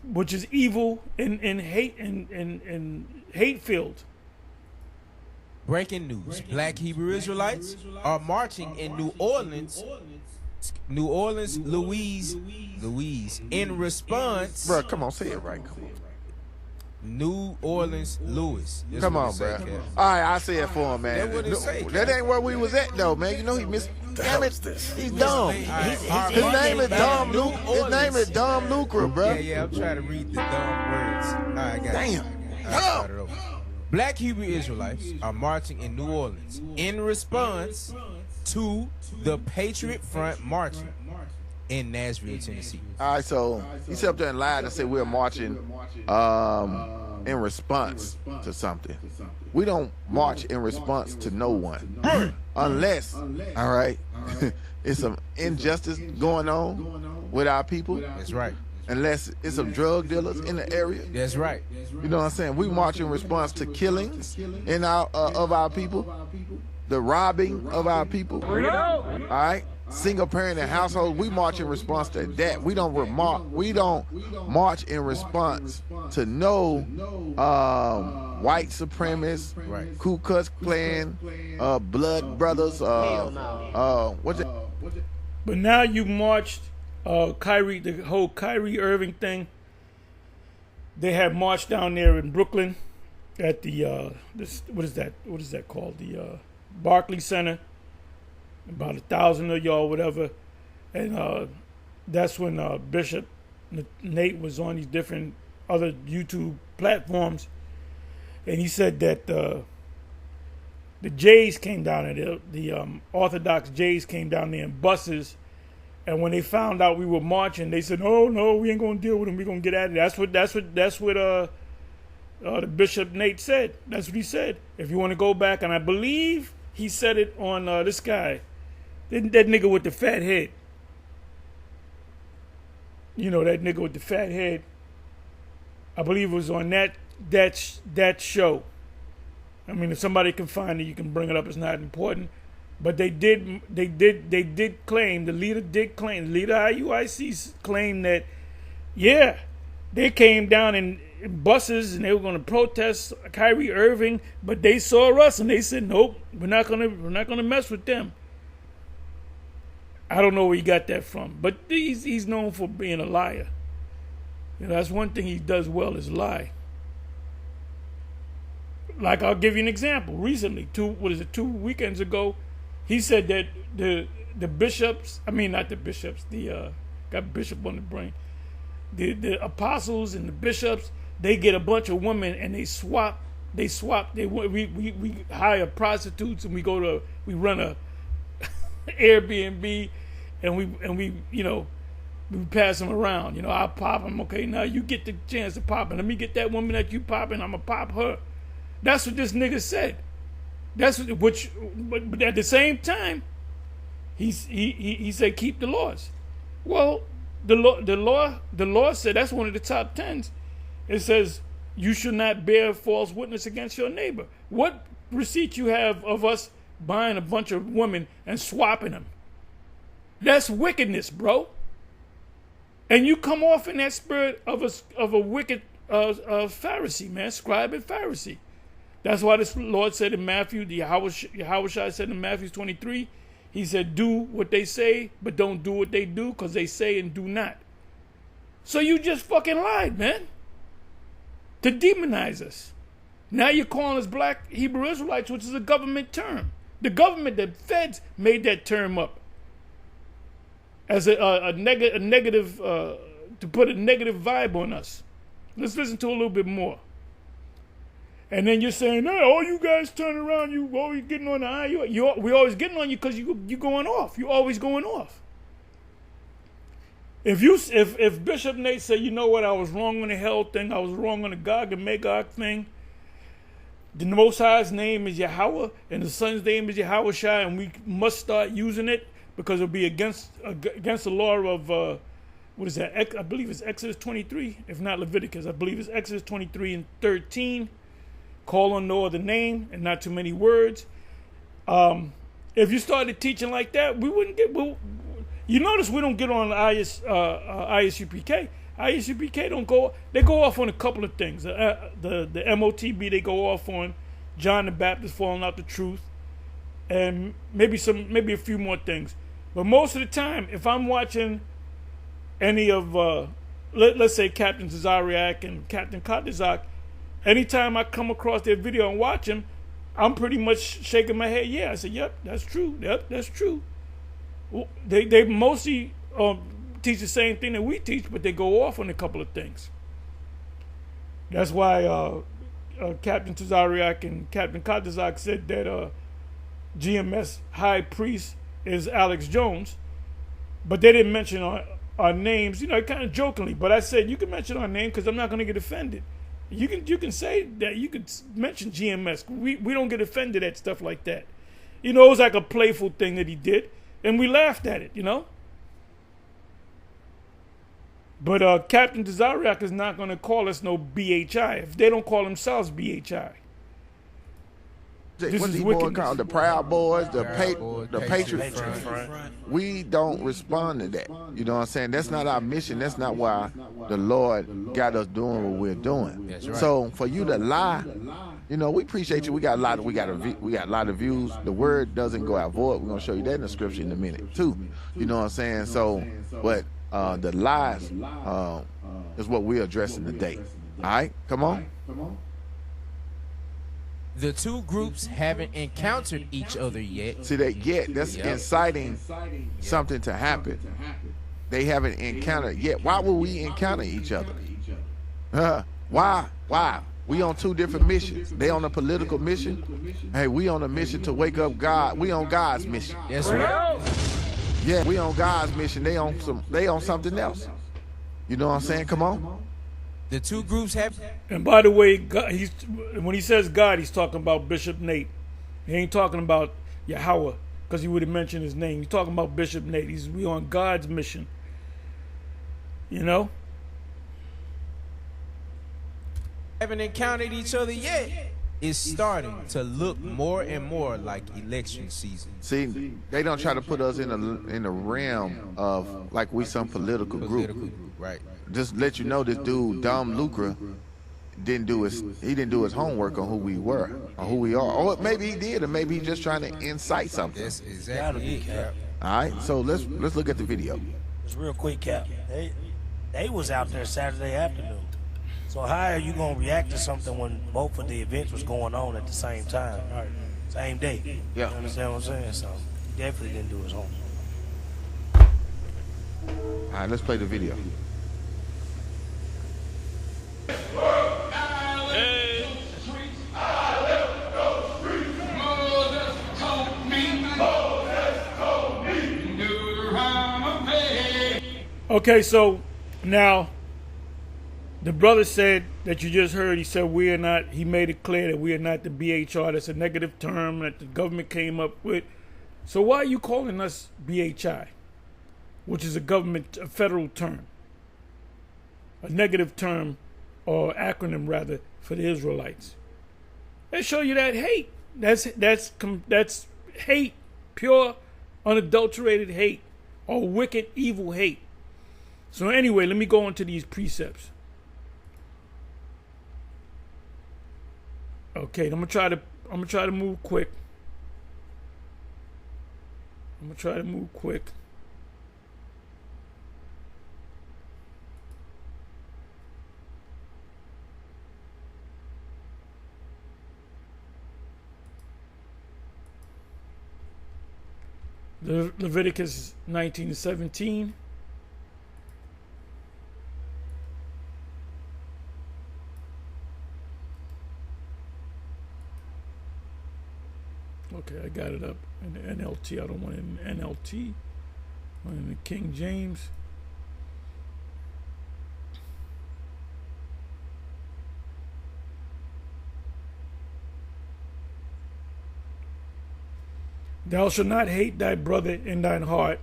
which is evil and hate and hate filled. Breaking news: Black Hebrew Israelites are marching in New Orleans, Louise, in response. Bro, come on, say it right. Come on. New Orleans, Louis. That's Come what on, it bro. say, Kev. All right, I say it for him, man. That's what it say, That ain't where we was at, though, man. You know he missed. Damn it, he's dumb. His name is Dom Luke. His name is Dom Lucre, bro. Yeah, I'm trying to read the dumb words. All right, got Damn. I'll start it over. Black Hebrew Israelites are marching in New Orleans in response to the Patriot Front marching in Nashville, Tennessee. All right, so he sat up there and lied and said we're marching in response to something. We don't march in response to no one. Unless, all right, it's some injustice going on with our people. That's right. Unless it's some drug dealers in the area. That's right. You know what I'm saying? We march in response to killings in of our people, the robbing of our people. All right? Single parent and households, we march in response to that. We don't march in response to no white supremacists, Right. Ku Klux Klan, blood brothers, what's it? But now you marched Kyrie, the whole Kyrie Irving thing. They had marched down there in Brooklyn at the what is that called? The Barclays Center. About 1,000 of y'all, whatever, and that's when Bishop Nate was on these different other YouTube platforms, and he said that the Jays came down there, the Orthodox Jays came down there in buses, and when they found out we were marching, they said, "Oh no, we ain't gonna deal with them. We're gonna get at it." That's what the Bishop Nate said. That's what he said. If you want to go back, and I believe he said it on this guy. That nigga with the fat head. You know, that nigga with the fat head. I believe it was on that show. I mean, if somebody can find it, you can bring it up. It's not important. But they did claim, the leader IUIC claimed that, yeah, they came down in buses and they were going to protest Kyrie Irving, but they saw us and they said, nope, we're not gonna mess with them. I don't know where he got that from, but he's known for being a liar. You know, that's one thing he does well is lie. Like, I'll give you an example. Recently, 2 weekends ago, he said that the bishops, I mean not the bishops, got bishop on the brain. The apostles and the bishops, they get a bunch of women and they swap. We hire prostitutes and we run a Airbnb and we pass them around. You know, I pop them. Okay, now you get the chance to pop, and let me get that woman that you popping. I'm gonna pop her. That's what this nigga said. But at the same time, he said keep the laws. Well, the law said that's one of the top 10s. It says you should not bear false witness against your neighbor. What receipt you have of us buying a bunch of women and swapping them? That's wickedness, bro. And you come off in that spirit of a wicked Pharisee, man, scribe and Pharisee. That's why this Lord said in Matthew, Yahushua said in Matthew 23, he said, do what they say, but don't do what they do, because they say and do not. So you just fucking lied, man, to demonize us. Now you're calling us black Hebrew Israelites, which is a government term. The government, the feds, made that term up as a negative, to put a negative vibe on us. Let's listen to a little bit more. And then you're saying, hey, all you guys turn around, you always getting on the IUIC. We always getting on you because you going off. You're always going off. If Bishop Nate said, you know what, I was wrong on the hell thing, I was wrong on the Gog and Magog thing, the Most High's name is Yahweh, and the Son's name is Yahushua, and we must start using it because it'll be against the law of, what is that? I believe it's Exodus 23, if not Leviticus. I believe it's Exodus 23 and 13. Call on no other name and not too many words. If you started teaching like that, we wouldn't get. You notice we don't get on ISUPK. ISUPK don't go. They go off on a couple of things. The MOTB, they go off on John the Baptist falling out the truth, and maybe a few more things. But most of the time, if I'm watching any of let's say Captain Zariak and Captain Kadazak, anytime I come across their video and watch them, I'm pretty much shaking my head. Yeah, I said, yep, that's true. Yep, that's true. Well, they mostly teach the same thing that we teach, but they go off on a couple of things. That's why Captain Tazariak and Captain Kadazak said that GMS High Priest is Alex Jones, but they didn't mention our names, kind of jokingly. But I said, you can mention our name because I'm not going to get offended. You can say that, you could mention GMS. We don't get offended at stuff like that. It was like a playful thing that he did, and we laughed at it, But Captain Tazariak is not going to call us no BHI if they don't call themselves BHI. What's the boy called? The Proud Boys, the Patriot Front. We don't respond to that. You know what I'm saying? That's not our mission. That's not why the Lord got us doing what we're doing. That's right. So for you to lie, we appreciate you. We got a lot of views. The word doesn't go out void. We're gonna show you that in the scripture in a minute too. You know what I'm saying? So, but the lies is what we're addressing today. All right, come on. The two groups haven't encountered each other yet. See, that's inciting something to happen. They haven't encountered yet. Why would we encounter each other? Why? We on two different missions. They on a political mission. Hey, we on a mission to wake up God. We on God's mission. That's right. Yeah, we on God's mission. They on something else. You know what I'm saying? Come on. The two groups have. And by the way, God, when he says God, he's talking about Bishop Nate. He ain't talking about Yahweh, because he would have mentioned his name. He's talking about Bishop Nate. We on God's mission. Haven't encountered each other yet. It's starting to look more and more like election season. See, they don't try to put us in the realm of like we some political group. Right. Just let you know, this dude Dom Lucra didn't do his homework on who we were or who we are. Or maybe he did, or maybe he's just trying to incite something. That's exactly it, Cap. All right, so let's look at the video. It's real quick, Cap. They was out there Saturday afternoon. So how are you gonna react to something when both of the events was going on at the same time, same day? Yeah. You understand what I'm saying? So he definitely didn't do his homework. All right, let's play the video. Okay, so now the brother said that you just heard, he said he made it clear that we are not the BHR. That's a negative term that the government came up with. So why are you calling us BHI, which is a federal term, a negative term, or acronym rather, for the Israelites? They show you that hate. That's hate, pure, unadulterated hate, or wicked, evil hate. So anyway, let me go into these precepts. Okay, I'm gonna try to move quick. Leviticus 19:17. Okay, I got it up in the NLT. I don't want it in the NLT. I want it in the King James. Thou shalt not hate thy brother in thine heart.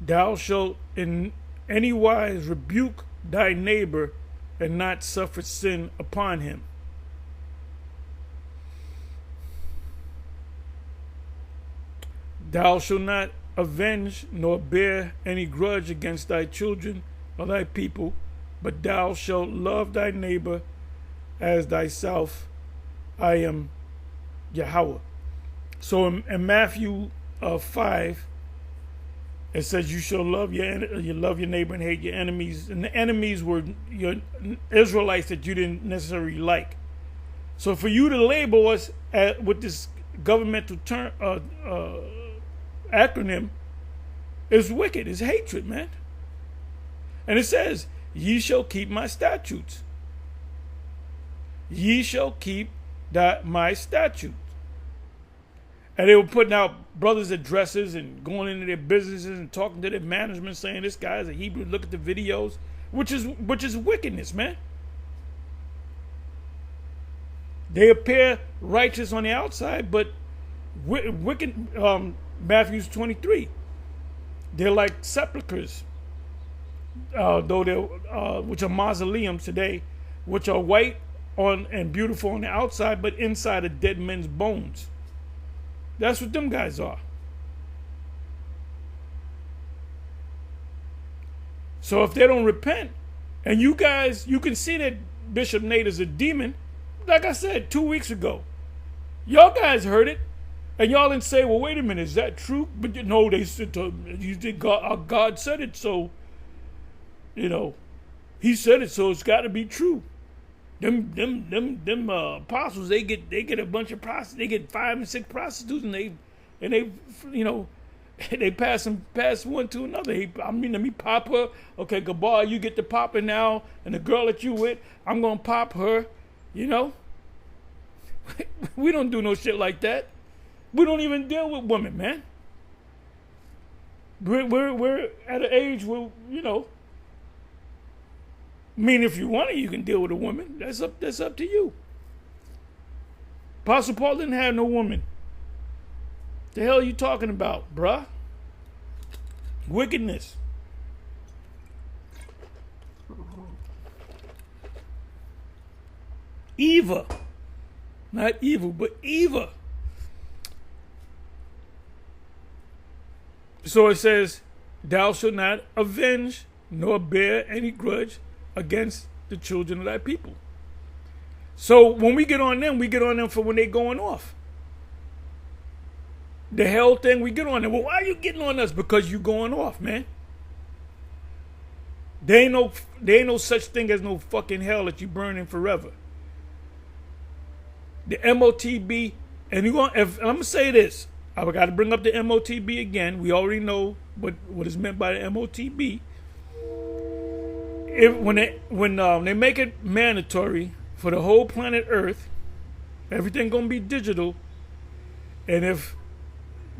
Thou shalt in any wise rebuke thy neighbor and not suffer sin upon him. Thou shalt not avenge nor bear any grudge against thy children or thy people, but thou shalt love thy neighbor as thyself. I am Yahweh. So in Matthew 5, it says you shall love your neighbor and hate your enemies. And the enemies were your Israelites that you didn't necessarily like. So for you to label us with this governmental term, acronym is wicked. It's hatred, man. And it says, ye shall keep my statutes. Ye shall keep my statutes. And they were putting out brothers' addresses and going into their businesses and talking to their management saying this guy's a Hebrew. Look at the videos, which is wickedness, man. They appear righteous on the outside, but wicked. Matthew 23. They're like sepulchres, though they're which are mausoleums today, which are white on and beautiful on the outside, but inside are dead men's bones. That's what them guys are. So if they don't repent, and you guys, you can see that Bishop Nate is a demon. Like I said 2 weeks ago, y'all guys heard it, and y'all didn't say, "Well, wait a minute, is that true?" But you know, they said, "You did God said it, so you know, He said it, so it's got to be true." Them apostles, they get a bunch of prostitutes. They get 5 and 6 prostitutes, and they you know, they pass one to another. Let me pop her. Okay, Gabar, you get to pop her now, and the girl that you with, I'm gonna pop her. You know, we don't do no shit like that. We don't even deal with women, man. We're at an age where, you know. I mean, if you want it, you can deal with a woman. That's up to you. Apostle Paul didn't have no woman. The hell are you talking about, bruh? Wickedness. Eva. Not evil, but Eva. So it says, thou shalt not avenge nor bear any grudge against the children of thy people. So when we get on them for when they going off. The hell thing, we get on them. Well, why are you getting on us? Because you going off, man. There ain't no such thing as no fucking hell that you burning forever. The MOTB, and I'm gonna say this. I got to bring up the MOTB again. We already know what is meant by the MOTB. When they make it mandatory for the whole planet Earth, everything gonna be digital, and if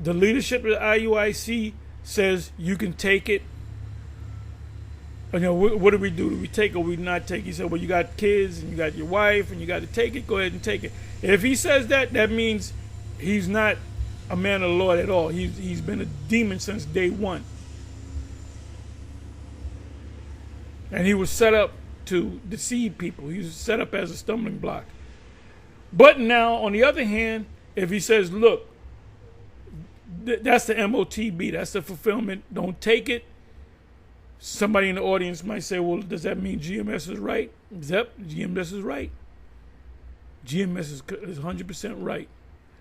the leadership of the IUIC says you can take it, you know, what do we do? Do we take it or we not take it? He said, well, you got kids and you got your wife and you got to take it. Go ahead and take it. If he says that, that means he's not a man of the Lord at all. He's been a demon since day one. And he was set up to deceive people. He was set up as a stumbling block. But now, on the other hand, if he says, look, that's the MOTB, that's the fulfillment, don't take it. Somebody in the audience might say, well, does that mean GMS is right? Yep, GMS is right. GMS is 100% right.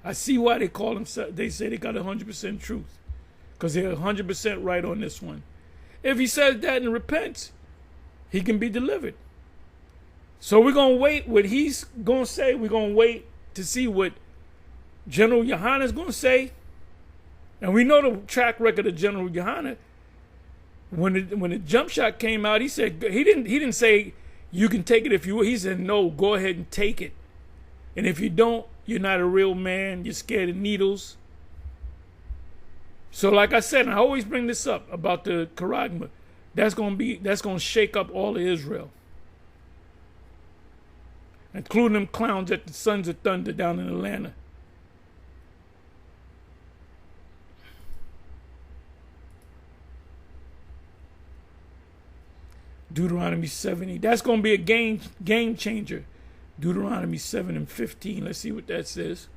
I see why they call them. They say they got 100% truth, because they're 100% right on this one. If he says that and repents, he can be delivered. So we're gonna wait what he's gonna say. We're gonna wait to see what General Yohana is gonna say, and we know the track record of General Yohana. When the jump shot came out, he said he didn't say you can take it if you will. He said no, go ahead and take it. And if you don't, you're not a real man. You're scared of needles. So like I said, and I always bring this up about the charagma, that's gonna shake up all of Israel, including them clowns at the Sons of Thunder down in Atlanta. Deuteronomy 70. That's going to be a game changer. Deuteronomy 7 and 15. Let's see what that says.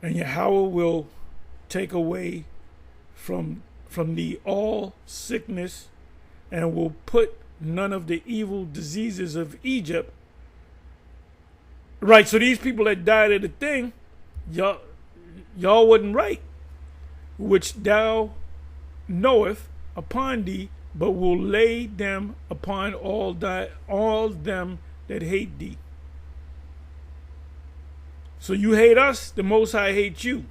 And Yahweh will take away from thee all sickness, and will put none of the evil diseases of Egypt. Right, so these people that died at the thing, y'all wasn't right, which thou knoweth upon thee, but will lay them upon all them that hate thee. So you hate us, the Most High hates you.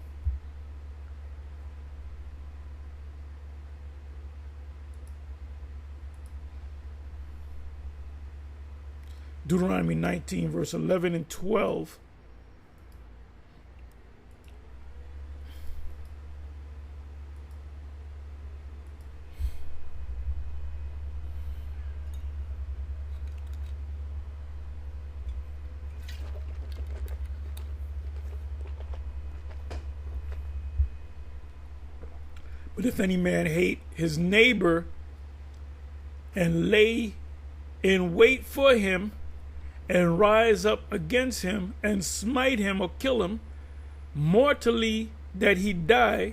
Deuteronomy 19, verse 11 and 12. But if any man hate his neighbor and lay in wait for him, and rise up against him and smite him or kill him mortally, that he die,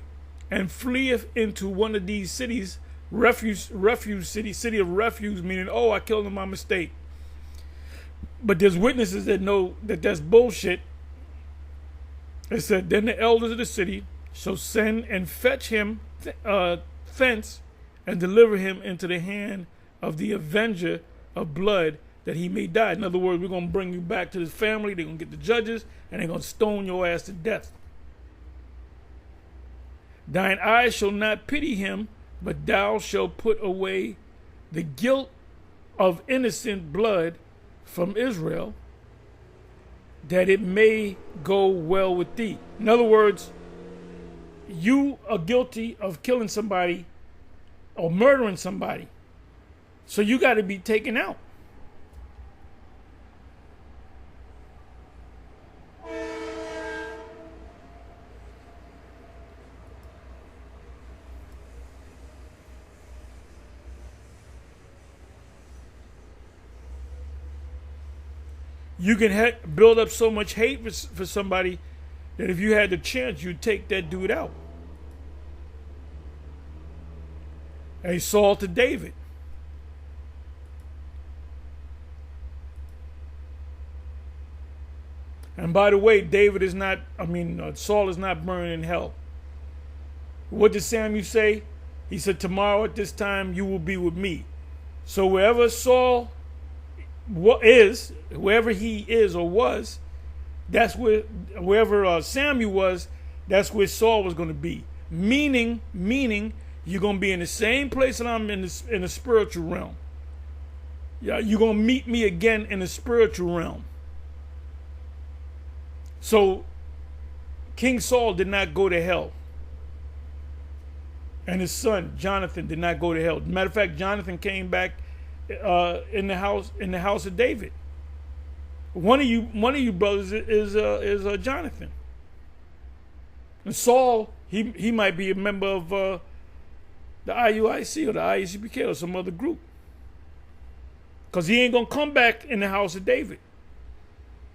and fleeth into one of these cities, refuge city of refuge, meaning, oh, I killed him by mistake. But there's witnesses that know that that's bullshit. It said, then the elders of the city shall send and fetch him thence, and deliver him into the hand of the avenger of blood, that he may die. In other words, we're going to bring you back to his family. They're going to get the judges, and they're going to stone your ass to death. Thine eyes shall not pity him, but thou shalt put away the guilt of innocent blood from Israel, that it may go well with thee. In other words, you are guilty of killing somebody or murdering somebody, so you got to be taken out. You can build up so much hate for somebody that if you had the chance, you'd take that dude out. A Saul to David. And by the way, Saul is not burning in hell. What did Samuel say? He said, tomorrow at this time you will be with me. So wherever Saul is, wherever he is or was, that's wherever Samuel was, that's where Saul was going to be. Meaning, you're going to be in the same place that I'm in the spiritual realm. Yeah, you're going to meet me again in the spiritual realm. So, King Saul did not go to hell, and his son Jonathan did not go to hell. Matter of fact, Jonathan came back in the house of David. One of you brothers is Jonathan. And Saul, he might be a member of the IUIC or the IUCPK or some other group, because he ain't gonna come back in the house of David.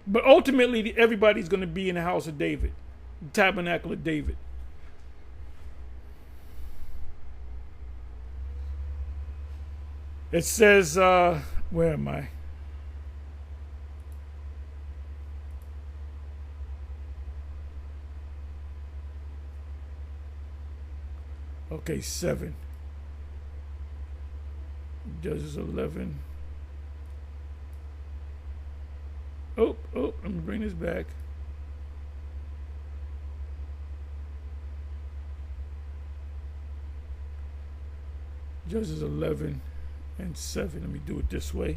But ultimately, everybody's going to be in the house of David, the tabernacle of David. It says, where am I? Okay, 7. Judges 11. Oh, let me bring this back. Judges 11 and 7. Let me do it this way.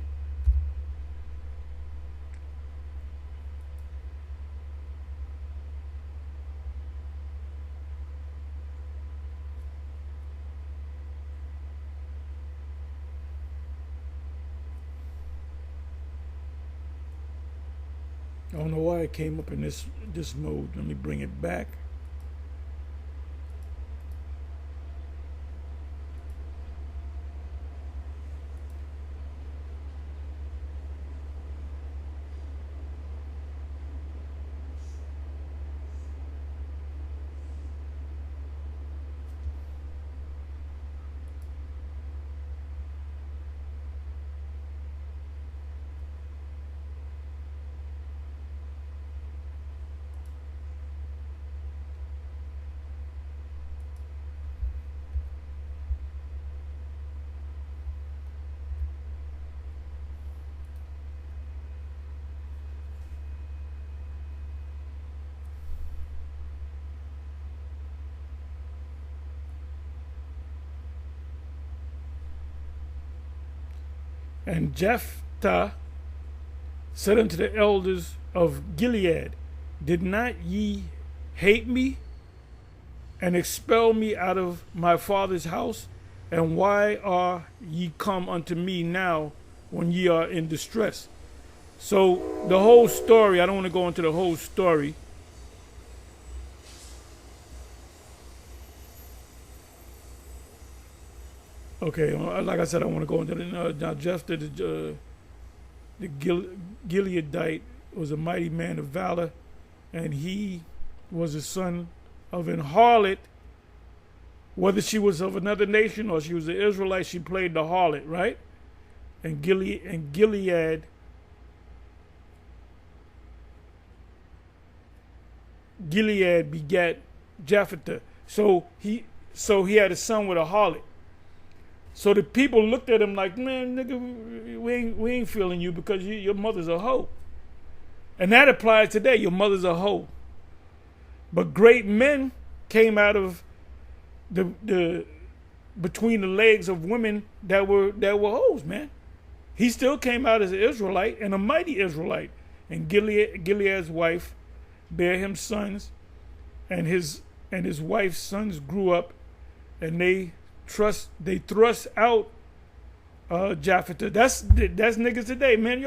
I don't know why it came up in this mode. Let me bring it back. And Jephthah said unto the elders of Gilead, did not ye hate me and expel me out of my father's house? And why are ye come unto me now when ye are in distress? So the whole story, I don't want to go into the whole story. Okay, like I said, I want to go into the now. Jephthah, the Gileadite, was a mighty man of valor, and he was the son of an harlot. Whether she was of another nation or she was an Israelite, she played the harlot, right? And Gilead begat Jephthah. So he had a son with a harlot. So the people looked at him like, man, nigga, we ain't feeling you because your mother's a hoe. And that applies today. Your mother's a hoe. But great men came out of the between the legs of women that were hoes, man. He still came out as an Israelite and a mighty Israelite. And Gilead's wife bare him sons, and his wife's sons grew up, and they thrust out Jephthah. That's niggas today, man.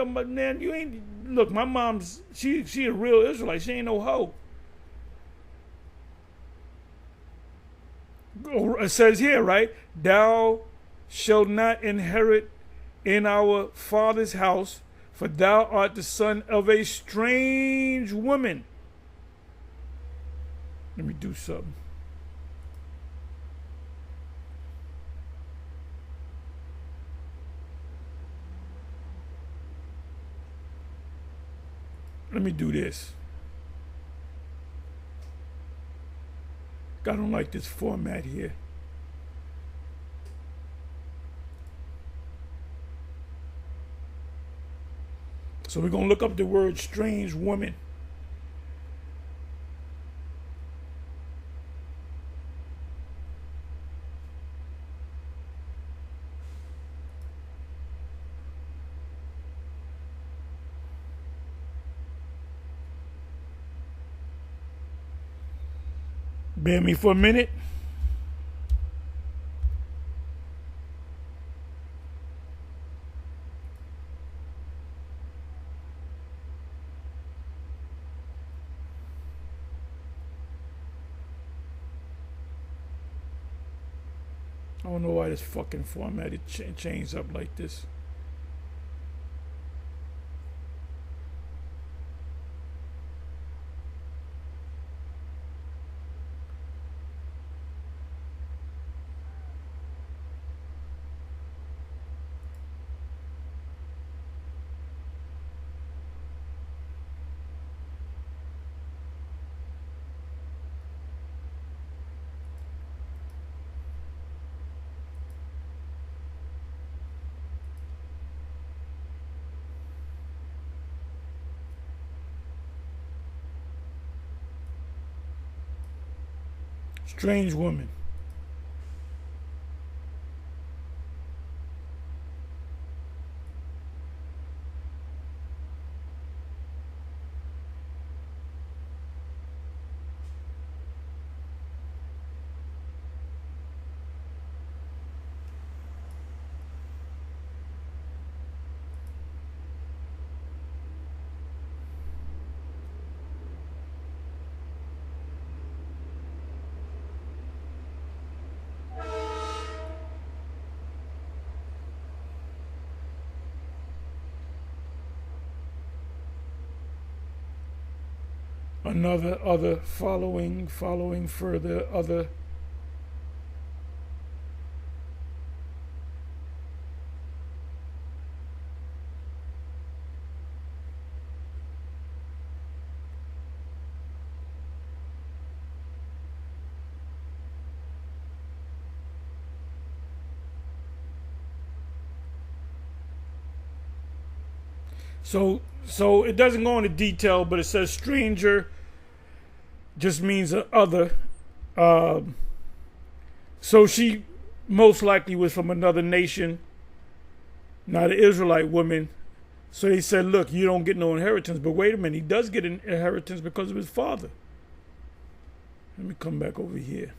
You ain't look. My mom's she a real Israelite. She ain't no hoe. It says here, right? Thou shalt not inherit in our father's house, for thou art the son of a strange woman. Let me do something. Let me do this. I don't like this format here. So we're going to look up the word strange woman. Bear me for a minute. I don't know why this fucking format changed up like this. Strange woman. Another, other, following, further, other. So it doesn't go into detail, but it says stranger just means other. So she most likely was from another nation, not an Israelite woman. So they said, look, you don't get no inheritance. But wait a minute, he does get an inheritance because of his father. Let me come back over here.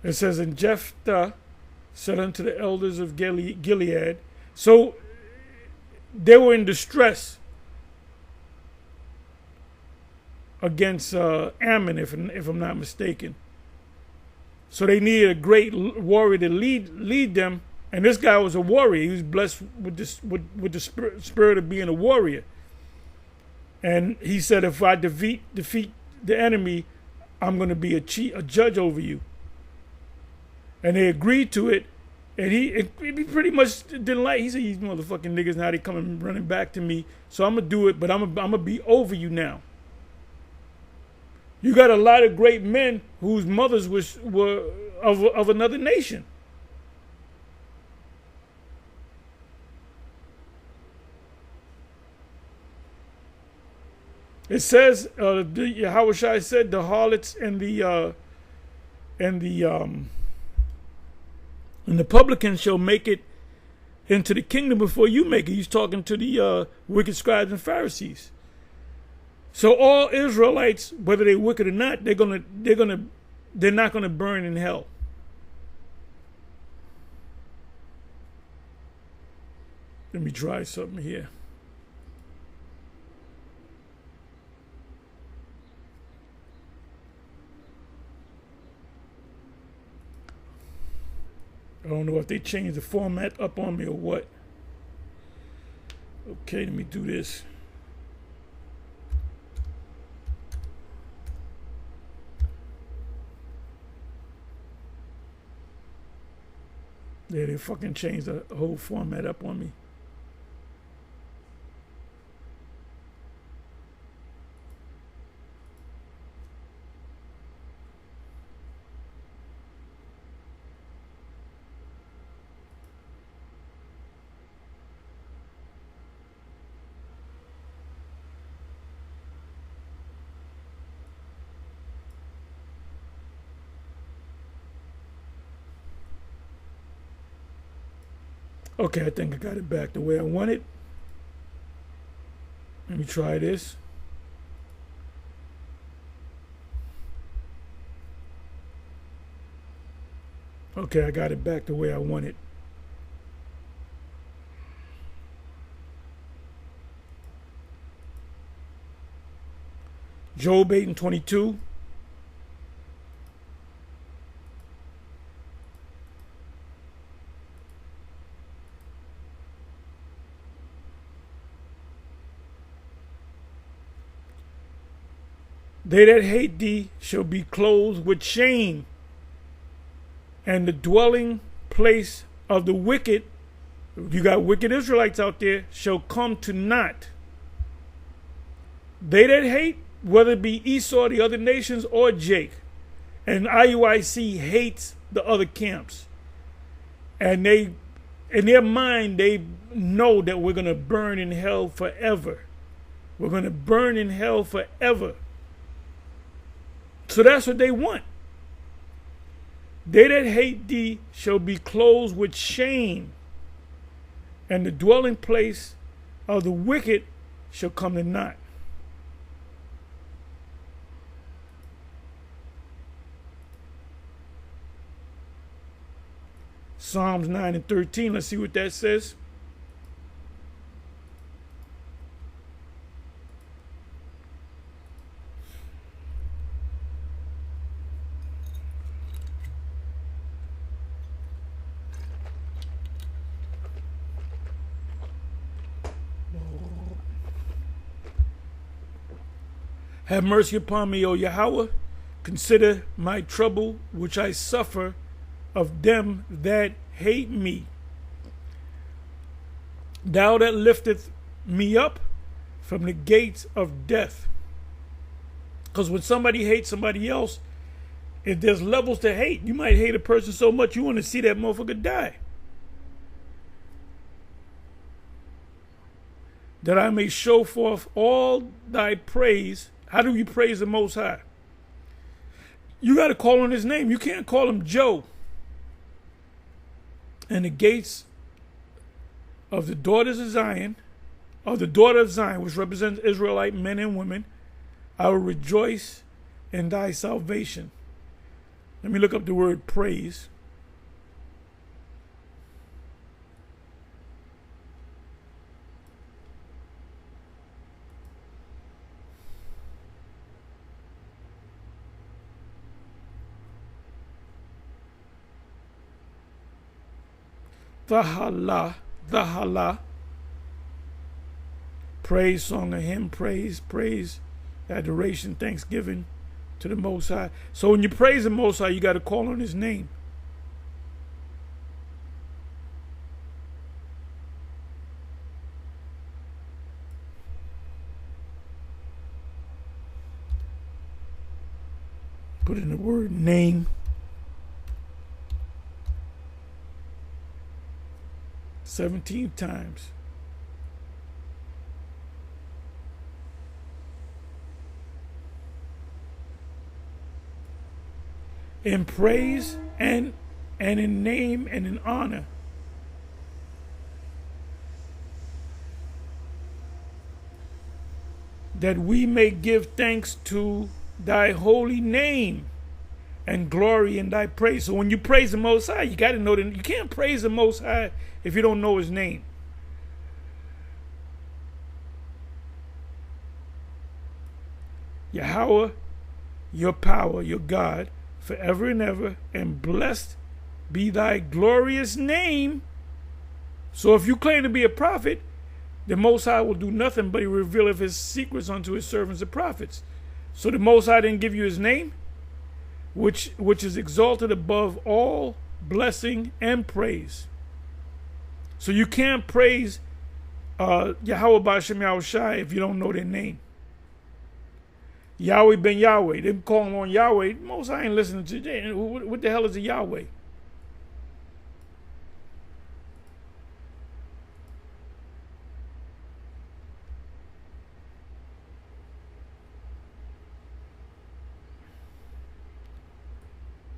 It says, and Jephthah said unto the elders of Gilead. So they were in distress against Ammon, if I'm not mistaken. So they needed a great warrior to lead them. And this guy was a warrior. He was blessed with the spirit of being a warrior. And he said, if I defeat the enemy, I'm going to be a judge over you. And they agreed to it, and he pretty much didn't like. He said, "These motherfucking niggas now they coming running back to me, so I'm gonna do it, but I'm gonna be over you now." You got a lot of great men whose mothers were of another nation. It says, Yahushua said, the harlots and the publicans shall make it into the kingdom before you make it. He's talking to the wicked scribes and Pharisees. So all Israelites, whether they're wicked or not, they're not gonna burn in hell. Let me try something here. I don't know if they changed the format up on me or what. Okay, let me do this. Yeah, they fucking changed the whole format up on me. Okay, I think I got it back the way I want it. Let me try this. Okay, I got it back the way I want it. Job 8:22. They that hate thee shall be clothed with shame, and the dwelling place of the wicked, you got wicked Israelites out there, shall come to naught. They that hate, whether it be Esau, the other nations, or Jake, and IUIC hates the other camps. And they, in their mind, they know that we're going to burn in hell forever. We're going to burn in hell forever. So that's what they want. They that hate thee shall be clothed with shame, and the dwelling place of the wicked shall come to naught. Psalms 9 and 13, let's see what that says. Have mercy upon me, O Yahweh. Consider my trouble which I suffer of them that hate me. Thou that lifteth me up from the gates of death. Because when somebody hates somebody else, if there's levels to hate, you might hate a person so much you want to see that motherfucker die. That I may show forth all thy praise. How do you praise the Most High? You got to call on his name. You can't call him Joe. And the gates of the daughters of Zion, of the daughter of Zion, which represents Israelite men and women, I will rejoice in thy salvation. Let me look up the word praise. The praise, song of hymn, praise, adoration, thanksgiving to the Most High. So when you praise the Most High, you got to call on his name. Put in the word name. 17 times. In praise and in name and in honor. That we may give thanks to thy holy name and glory in thy praise. So when you praise the Most High, you got to know that you can't praise the Most High if you don't know his name. Yahweh, your power, your God, forever and ever, and blessed be thy glorious name. So if you claim to be a prophet, the Most High will do nothing but he revealeth his secrets unto his servants the prophets. So the Most High didn't give you his name, which is exalted above all blessing and praise. So you can't praise Yahweh B'Shem Yahushai if you don't know their name. Yahweh ben Yahweh. They call him on Yahweh. Most I ain't listening to that. What the hell is a Yahweh?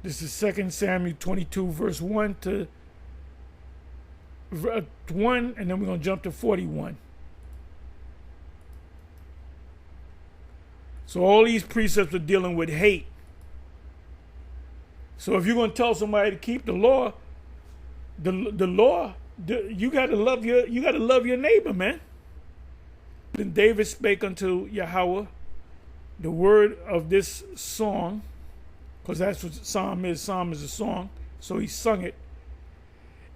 This is 2 Samuel 22, verse 1 to 1, and then we're going to jump to 41. So all these precepts are dealing with hate. So if you're going to tell somebody to keep the law, you got to love your neighbor, man. Then David spake unto Yahweh the word of this song, because that's what psalm is. Psalm is a song, so he sung it.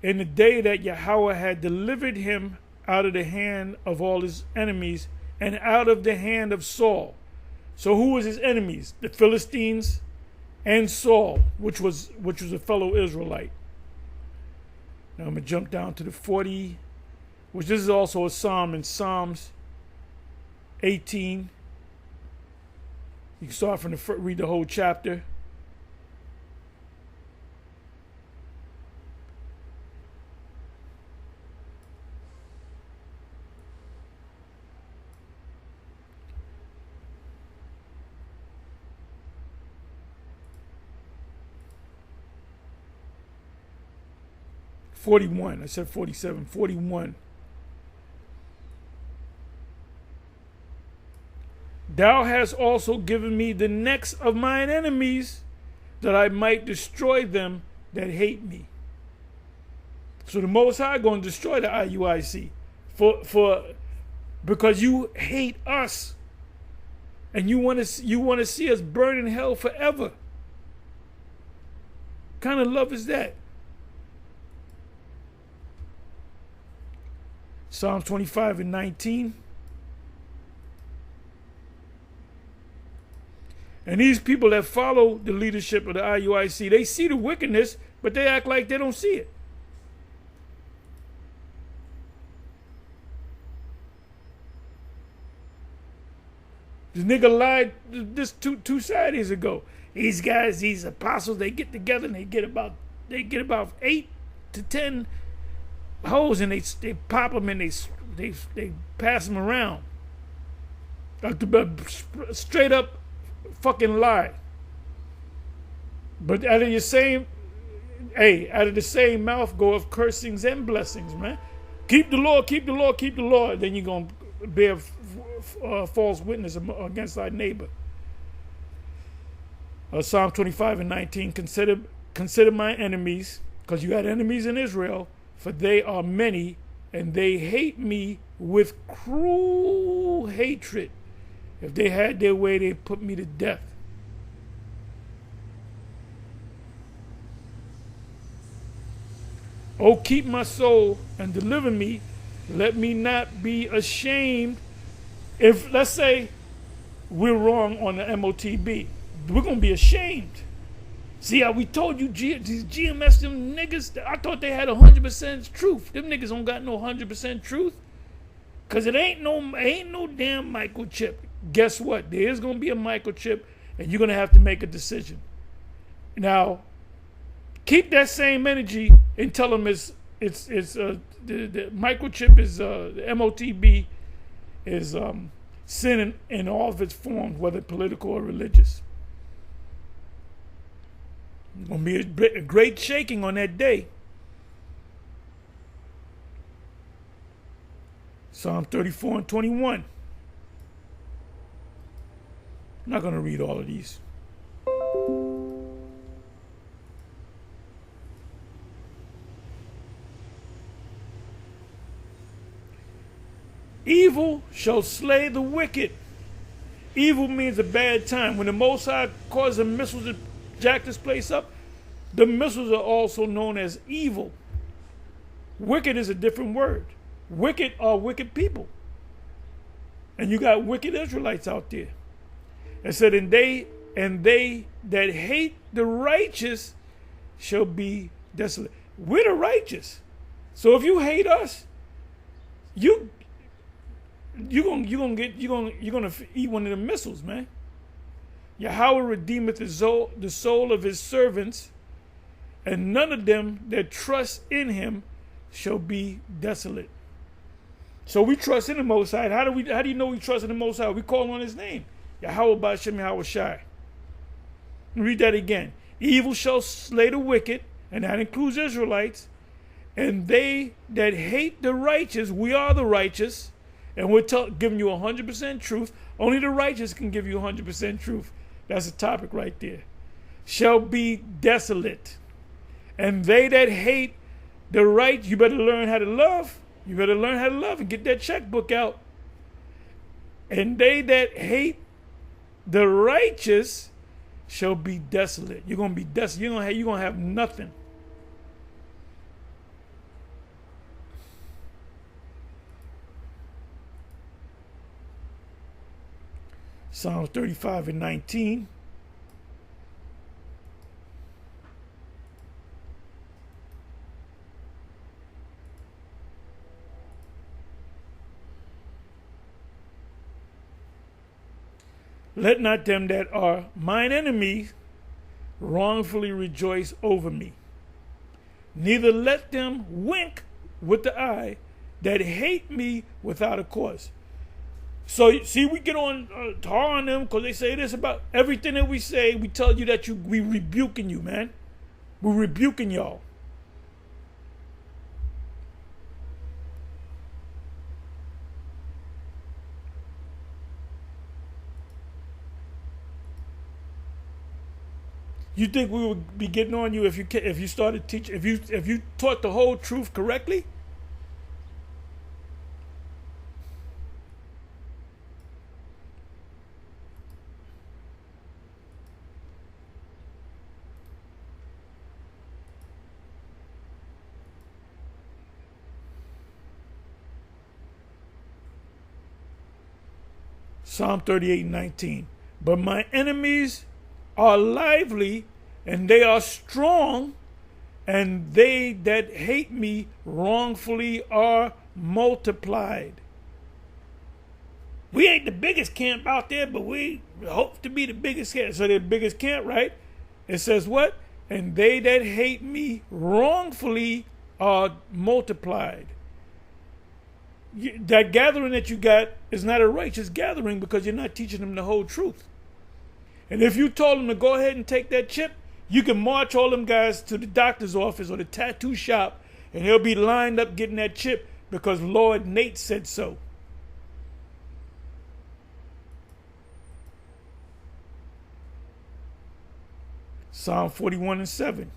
In the day that Yahweh had delivered him out of the hand of all his enemies and out of the hand of Saul. So who was his enemies? The Philistines and Saul, which was a fellow Israelite. Now I'm going to jump down to the 40, which this is also a psalm in Psalms 18. You can start from read the whole chapter. 41. I said 47. 41. Thou hast also given me the necks of mine enemies, that I might destroy them that hate me. So the Most High going to destroy the IUIC because you hate us, and you want to see us burn in hell forever. What kind of love is that? Psalms 25 and 19. And these people that follow the leadership of the IUIC, they see the wickedness, but they act like they don't see it. This nigga lied this two Saturdays ago. These guys, these apostles, they get together and they get about 8 to 10 hoes, and they pop them and they pass them around. Straight up fucking lie. But out of the same mouth go of cursings and blessings, man. Keep the law, keep the law, keep the law. Then you're going to bear false witness against thy neighbor. Psalm 25 and 19. Consider my enemies, because you had enemies in Israel, for they are many, and they hate me with cruel hatred. If they had their way, they'd put me to death. Oh, keep my soul and deliver me. Let me not be ashamed. If, let's say, we're wrong on the MOTB, we're going to be ashamed. See how we told you, these GMS, them niggas, I thought they had 100% truth. Them niggas don't got no 100% truth. Because it ain't no damn microchip. Guess what? There is going to be a microchip, and you're going to have to make a decision. Now, keep that same energy and tell them the microchip is, the MOTB is sin in all of its forms, whether political or religious. Going to be a great shaking on that day. Psalm 34 and 21. I'm not going to read all of these. Evil shall slay the wicked. Evil means a bad time. When the Most High caused the missiles to jack this place up, the missiles are also known as evil. Wicked is a different word. Wicked are wicked people. And you got wicked Israelites out there. It said, and they that hate the righteous shall be desolate. We're the righteous. So if you hate us, you're gonna eat one of the missiles, man. Yahweh redeemeth the soul of his servants, and none of them that trust in him shall be desolate. So we trust in the Most High. How do you know we trust in the Most High? We call on his name. Yahweh B'Shem Yahweh Shai. Read that again. Evil shall slay the wicked, and that includes Israelites, and they that hate the righteous, we are the righteous, and we're giving you 100% truth. Only the righteous can give you 100% truth. That's a topic right there. Shall be desolate. And they that hate the right, you better learn how to love. You better learn how to love and get that checkbook out. And they that hate the righteous shall be desolate. You're going to be desolate. You're going to have nothing. Psalms 35 and 19. Let not them that are mine enemies wrongfully rejoice over me. Neither let them wink with the eye that hate me without a cause. So, see, we get on tar on them because they say this about everything that we say. We tell you that we rebuking you, man. We're rebuking y'all. You think we would be getting on you if you started teaching, if you taught the whole truth correctly? Psalm 38:19. But my enemies are lively, and they are strong, and they that hate me wrongfully are multiplied. We ain't the biggest camp out there, but we hope to be the biggest camp. So the biggest camp, right? It says what? And they that hate me wrongfully are multiplied. That gathering that you got is not a righteous gathering because you're not teaching them the whole truth. And if you told them to go ahead and take that chip, you can march all them guys to the doctor's office or the tattoo shop, and they'll be lined up getting that chip because Lord Nate said so. Psalm 41:7.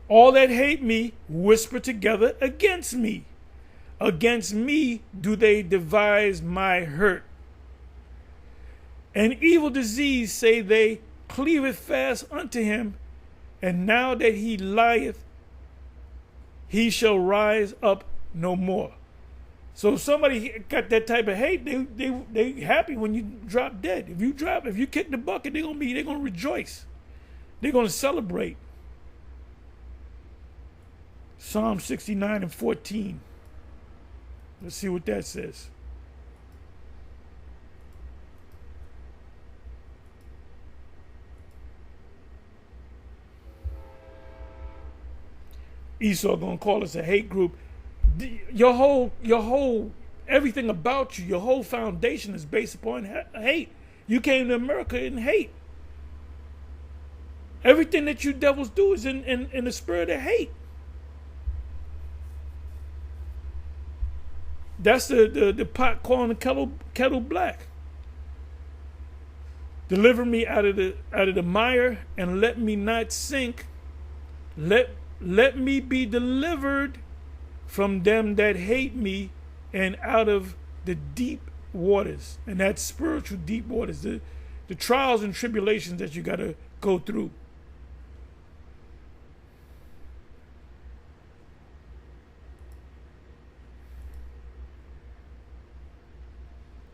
All that hate me whisper together against me. Against me do they devise my hurt. An evil disease, say they, cleaveth fast unto him, and now that he lieth, he shall rise up no more. So if somebody got that type of hate, they happy when you drop dead. If you kick the bucket, they're gonna rejoice. They're gonna celebrate. Psalm 69:14. Let's see what that says. Esau gonna call us a hate group. Your whole everything about you, your whole foundation is based upon hate. You came to America in hate. Everything that you devils do is in the spirit of hate. That's the pot calling the kettle black. Deliver me out of the mire and let me not sink. Let me be delivered from them that hate me and out of the deep waters. And that's spiritual deep waters, the trials and tribulations that you got to go through.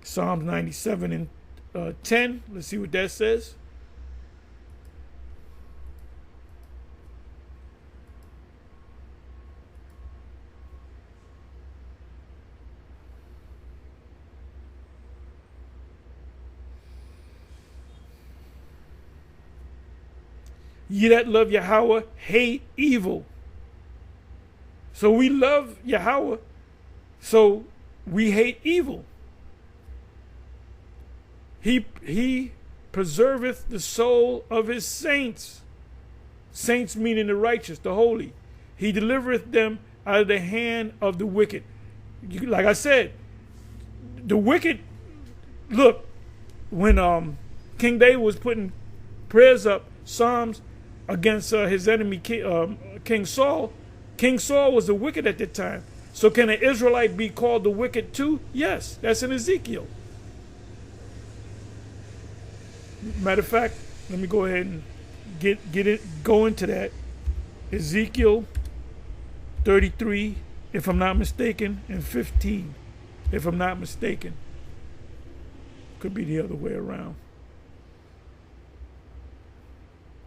Psalms 97:10. Let's see what that says. Ye that love Yahweh hate evil. So we love Yahweh, so we hate evil. He preserveth the soul of his saints. Saints meaning the righteous, the holy. He delivereth them out of the hand of the wicked. Like I said, the wicked, look, when King David was putting prayers up, Psalms against his enemy, King Saul was the wicked at that time. So can an Israelite be called the wicked too? Yes, that's in Ezekiel. Matter of fact, let me go ahead and go into that. Ezekiel 33, if I'm not mistaken, and 15, if I'm not mistaken. Could be the other way around.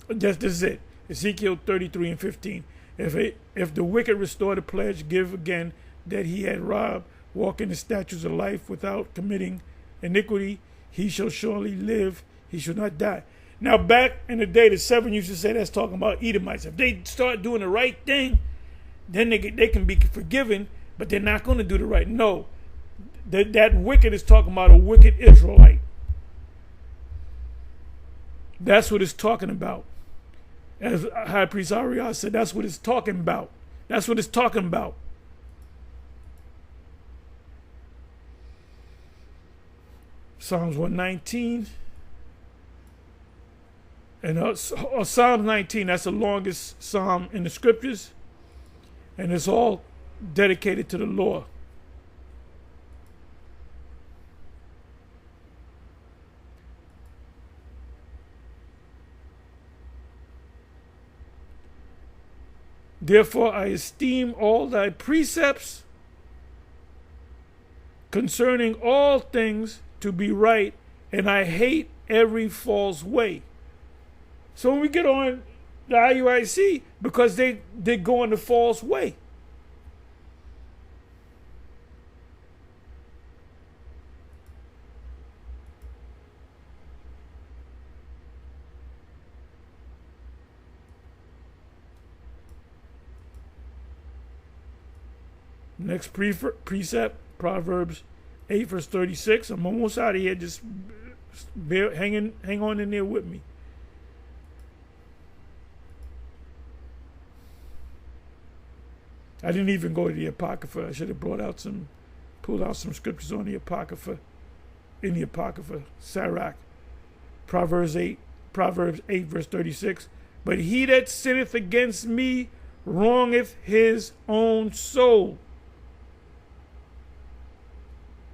This is it. Ezekiel 33 and 15. If the wicked restore the pledge, give again that he had robbed, walk in the statutes of life without committing iniquity, he shall surely live, he shall not die. Now back in the day, the 7 used to say that's talking about Edomites. If they start doing the right thing, then they can be forgiven, but they're not going to do the right. No, that wicked is talking about a wicked Israelite. That's what it's talking about. As High Priest Ariel said, that's what it's talking about. That's what it's talking about. Psalms 119. And Psalm 19, that's the longest psalm in the scriptures. And it's all dedicated to the law. Therefore I esteem all thy precepts concerning all things to be right, and I hate every false way. So when we get on the IUIC, because they go in the false way. Next precept, Proverbs 8 verse 36. I'm almost out of here. Just hang on in there with me. I didn't even go to the Apocrypha. I should have pulled out some scriptures on the Apocrypha, in the Apocrypha, Sirach. Proverbs 8 verse 36. But he that sinneth against me wrongeth his own soul.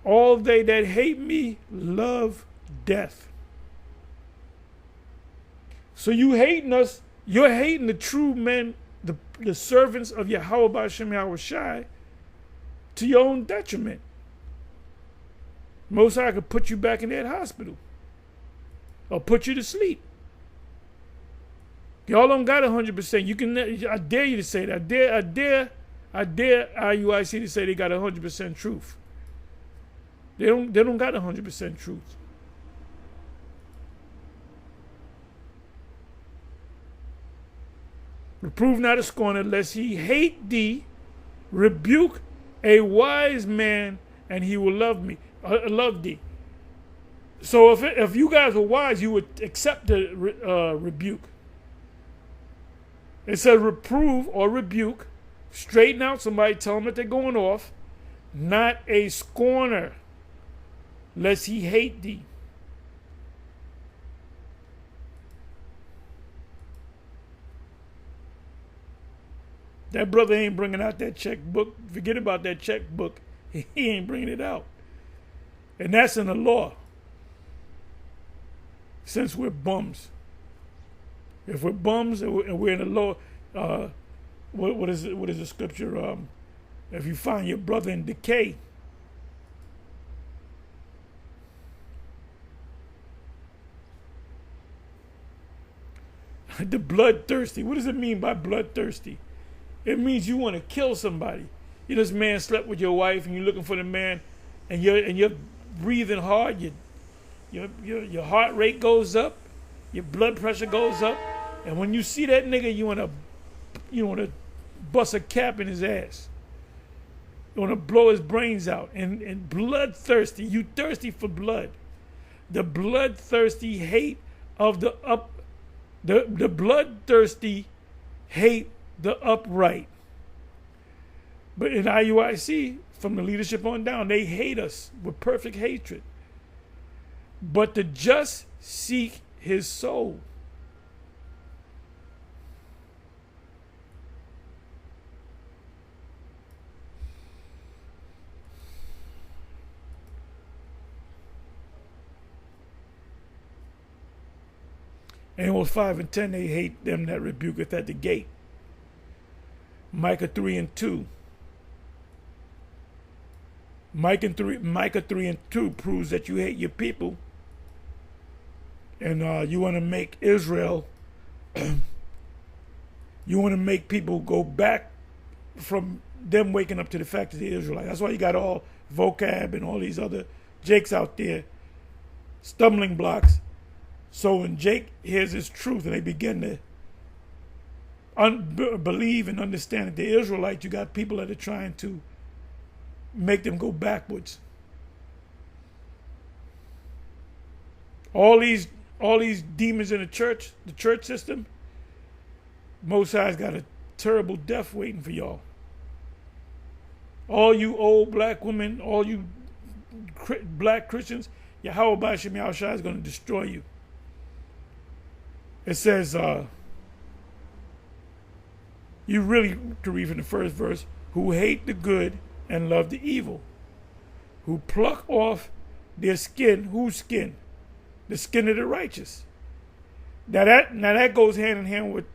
All they that hate me love death. So you hating us, you're hating the true men, the servants of Yahweh B'Shem Yahweh Shai, to your own detriment. Most High could put you back in that hospital or put you to sleep. Y'all don't got 100%. You can. I dare you to say that. I dare IUIC to say they got 100% truth. They don't got 100% truth. Reprove not a scorner, lest he hate thee. Rebuke a wise man, and he will love thee. So if you guys were wise, you would accept the rebuke. It says reprove or rebuke. Straighten out somebody, tell them that they're going off. Not a scorner, lest he hate thee. That brother ain't bringing out that checkbook. Forget about that checkbook. He ain't bringing it out. And that's in the law. Since we're bums. If we're bums and we're in the law, what is the scripture? If you find your brother in decay, the bloodthirsty. What does it mean by bloodthirsty? It means you want to kill somebody. You know, this man slept with your wife, and you're looking for the man, and you're breathing hard. Your heart rate goes up, your blood pressure goes up, and when you see that nigga, you want to bust a cap in his ass. You want to blow his brains out. And bloodthirsty, you thirsty for blood. The bloodthirsty hate of the bloodthirsty hate the upright. But in IUIC, from the leadership on down, they hate us with perfect hatred. But the just seek his soul. Amos 5 and 10, they hate them that rebuketh at the gate. Micah 3 and 2. Micah 3 and 2 proves that you hate your people. And you want to make Israel, you want to make people go back from them waking up to the fact that they're Israelite. That's why you got all vocab and all these other Jakes out there, stumbling blocks. So when Jake hears his truth and they begin to believe and understand that they're Israelites, you got people that are trying to make them go backwards. All these demons in the church system, Most High's got a terrible death waiting for y'all. All you old black women, all you black Christians, Yahweh B'Shem Yahushua is going to destroy you. It says, you really to read from the first verse, who hate the good and love the evil, who pluck off their skin. Whose skin? The skin of the righteous. Now that goes hand in hand with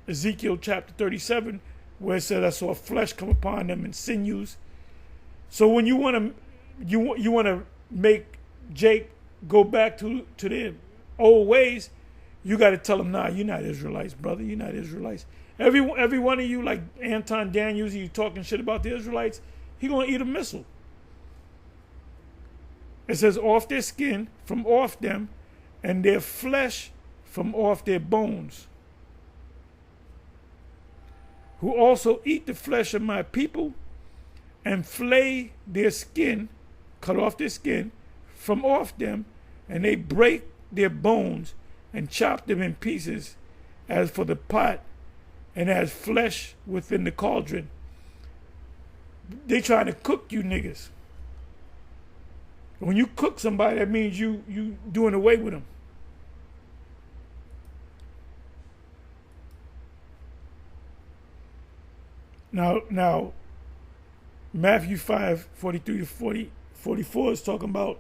Ezekiel chapter 37, where it says, I saw flesh come upon them and sinews. So when you want to make Jake go back to their old ways, you got to tell them, nah, you're not Israelites, brother. You're not Israelites. Every one of you, like Anton Daniels, you talking shit about the Israelites, he gonna eat a missile. It says, off their skin, from off them, and their flesh from off their bones. Who also eat the flesh of my people, and flay their skin, cut off their skin, from off them, and they break their bones, and chop them in pieces, as for the pot, and as flesh within the cauldron. They trying to cook you niggas. When you cook somebody, that means you doing away with them. Now, Matthew 5:43 to 44 is talking about,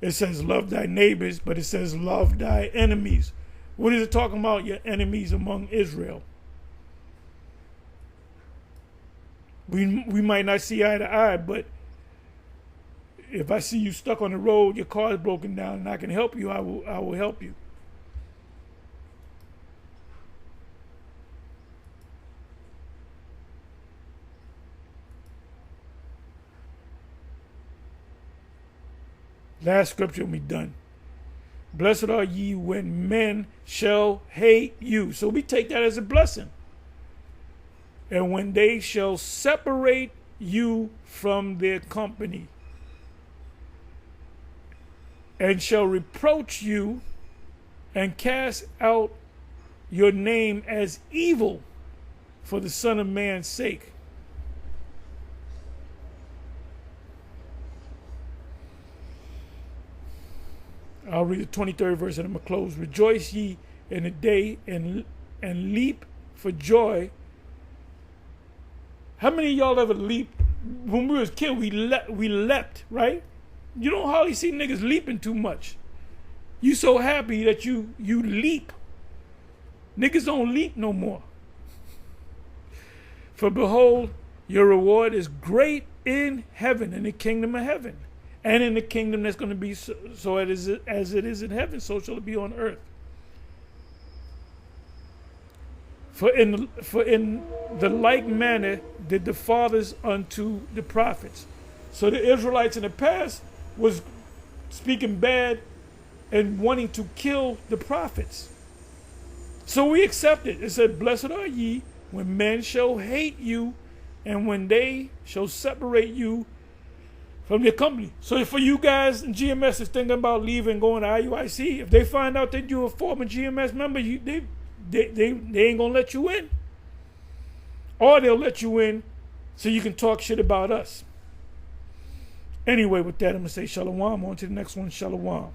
it says love thy neighbors, but it says love thy enemies. What is it talking about? Your enemies among Israel. We might not see eye to eye, but if I see you stuck on the road, your car is broken down, and I can help you, I will help you. Last scripture will be done. Blessed are ye when men shall hate you. So we take that as a blessing. And when they shall separate you from their company, and shall reproach you, and cast out your name as evil for the Son of Man's sake. I'll read the 23rd verse and I'm going to close. Rejoice ye in the day and leap for joy. How many of y'all ever leaped? When we was kids, we leapt, right? You don't hardly see niggas leaping too much. You so happy that you leap. Niggas don't leap no more. For behold, your reward is great in heaven, in the kingdom of heaven. And in the kingdom that's going to be so as it is in heaven, so shall it be on earth. For in the like manner did the fathers unto the prophets. So the Israelites in the past was speaking bad and wanting to kill the prophets. So we accept it. It said, blessed are ye when men shall hate you, and when they shall separate you from their company. So for you guys in GMS is thinking about leaving, going to IUIC, if they find out that you're a former GMS member, they ain't gonna let you in. Or they'll let you in so you can talk shit about us. Anyway, with that, I'm gonna say shalom. On to the next one, shalom.